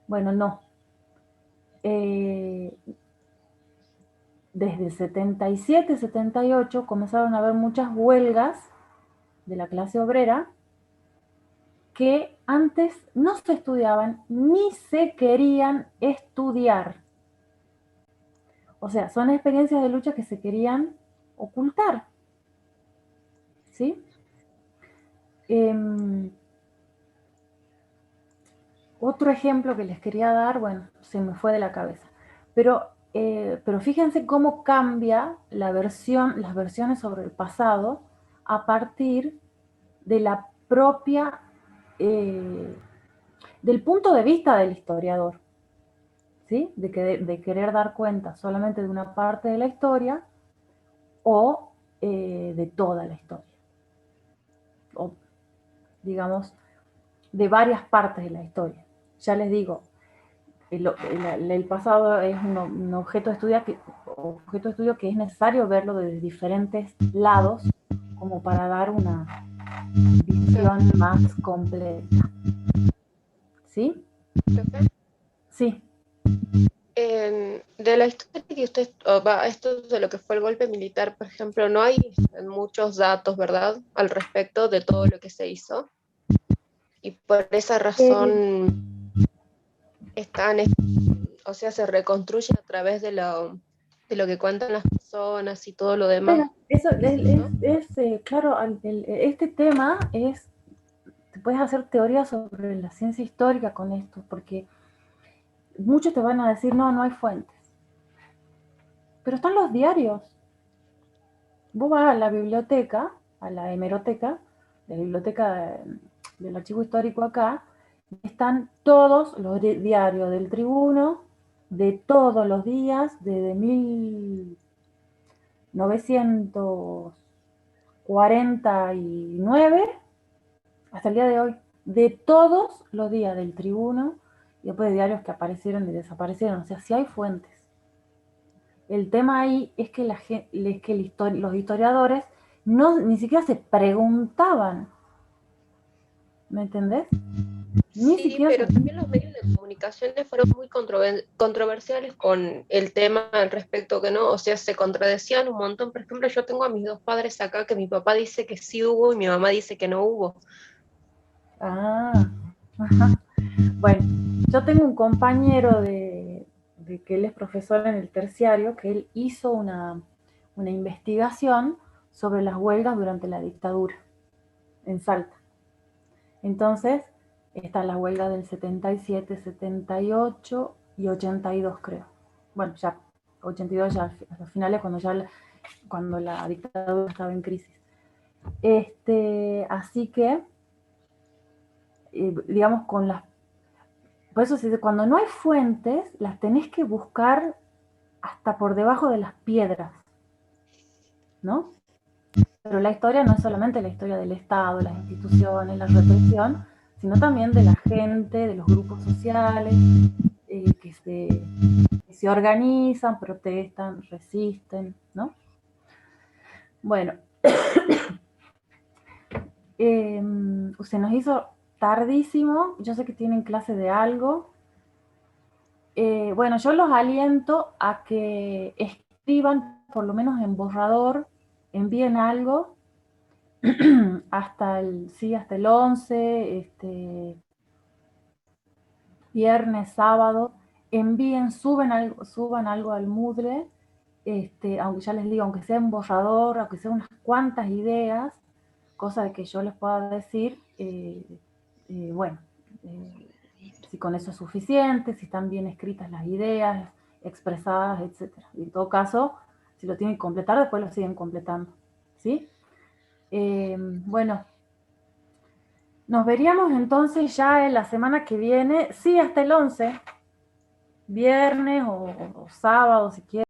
[SPEAKER 1] Bueno, no. Desde el 77, 78 comenzaron a haber muchas huelgas de la clase obrera que antes no se estudiaban ni se querían estudiar. O sea, son experiencias de lucha que se querían ocultar. ¿Sí? Otro ejemplo que les quería dar, bueno, se me fue de la cabeza. Pero fíjense cómo cambia las versiones sobre el pasado a partir de la propia, del punto de vista del historiador, ¿sí? De querer dar cuenta solamente de una parte de la historia o de toda la historia. O, digamos, de varias partes de la historia. Ya les digo, el pasado es un objeto de estudio que es necesario verlo desde diferentes lados como para dar una visión más completa. ¿Sí?
[SPEAKER 12] ¿Profe?
[SPEAKER 1] Sí.
[SPEAKER 12] De la historia que usted, esto de lo que fue el golpe militar, por ejemplo, no hay muchos datos, ¿verdad?, al respecto de todo lo que se hizo. Y por esa razón o sea, se reconstruyen a través de lo que cuentan las personas y todo lo demás.
[SPEAKER 1] Bueno, eso es claro, este tema te puedes hacer teoría sobre la ciencia histórica con esto, porque muchos te van a decir, no hay fuentes. Pero están los diarios. Vos vas a la biblioteca, a la hemeroteca, la biblioteca del archivo histórico acá, y están todos los diarios del Tribuno, de todos los días, desde 1949 hasta el día de hoy, de todos los días del Tribuno, y después de diarios que aparecieron y desaparecieron. O sea, sí hay fuentes. El tema ahí es que los historiadores ni siquiera se preguntaban. ¿Me entendés?
[SPEAKER 12] Sí, pero también los medios de comunicaciones fueron muy controversiales con el tema al respecto, que no, o sea, se contradecían un montón. Por ejemplo, yo tengo a mis dos padres acá que mi papá dice que sí hubo y mi mamá dice que no hubo.
[SPEAKER 1] Ah, ajá. Bueno, yo tengo un compañero de de que él es profesor en el terciario, que él hizo una investigación sobre las huelgas durante la dictadura en Salta. Entonces, está la huelga del 77, 78 y 82, creo. Bueno, ya 82 ya a los finales, cuando la dictadura estaba en crisis. Así que, digamos, por eso se dice, cuando no hay fuentes, las tenés que buscar hasta por debajo de las piedras, ¿no? Pero la historia no es solamente la historia del Estado, las instituciones, la represión, sino también de la gente, de los grupos sociales, que se organizan, protestan, resisten, ¿no? Bueno, se nos hizo tardísimo, yo sé que tienen clase de algo. Bueno, yo los aliento a que escriban, por lo menos en borrador, envíen algo hasta el 11, viernes, sábado, suban algo al Moodle, aunque ya les digo, aunque sea en borrador, aunque sea unas cuantas ideas, cosa de que yo les pueda decir, bueno, si con eso es suficiente, si están bien escritas las ideas, expresadas, etc. Y en todo caso, si lo tienen que completar, después lo siguen completando, ¿sí? Bueno, nos veríamos entonces ya en la semana que viene, sí, hasta el 11, viernes o sábado, si quieren.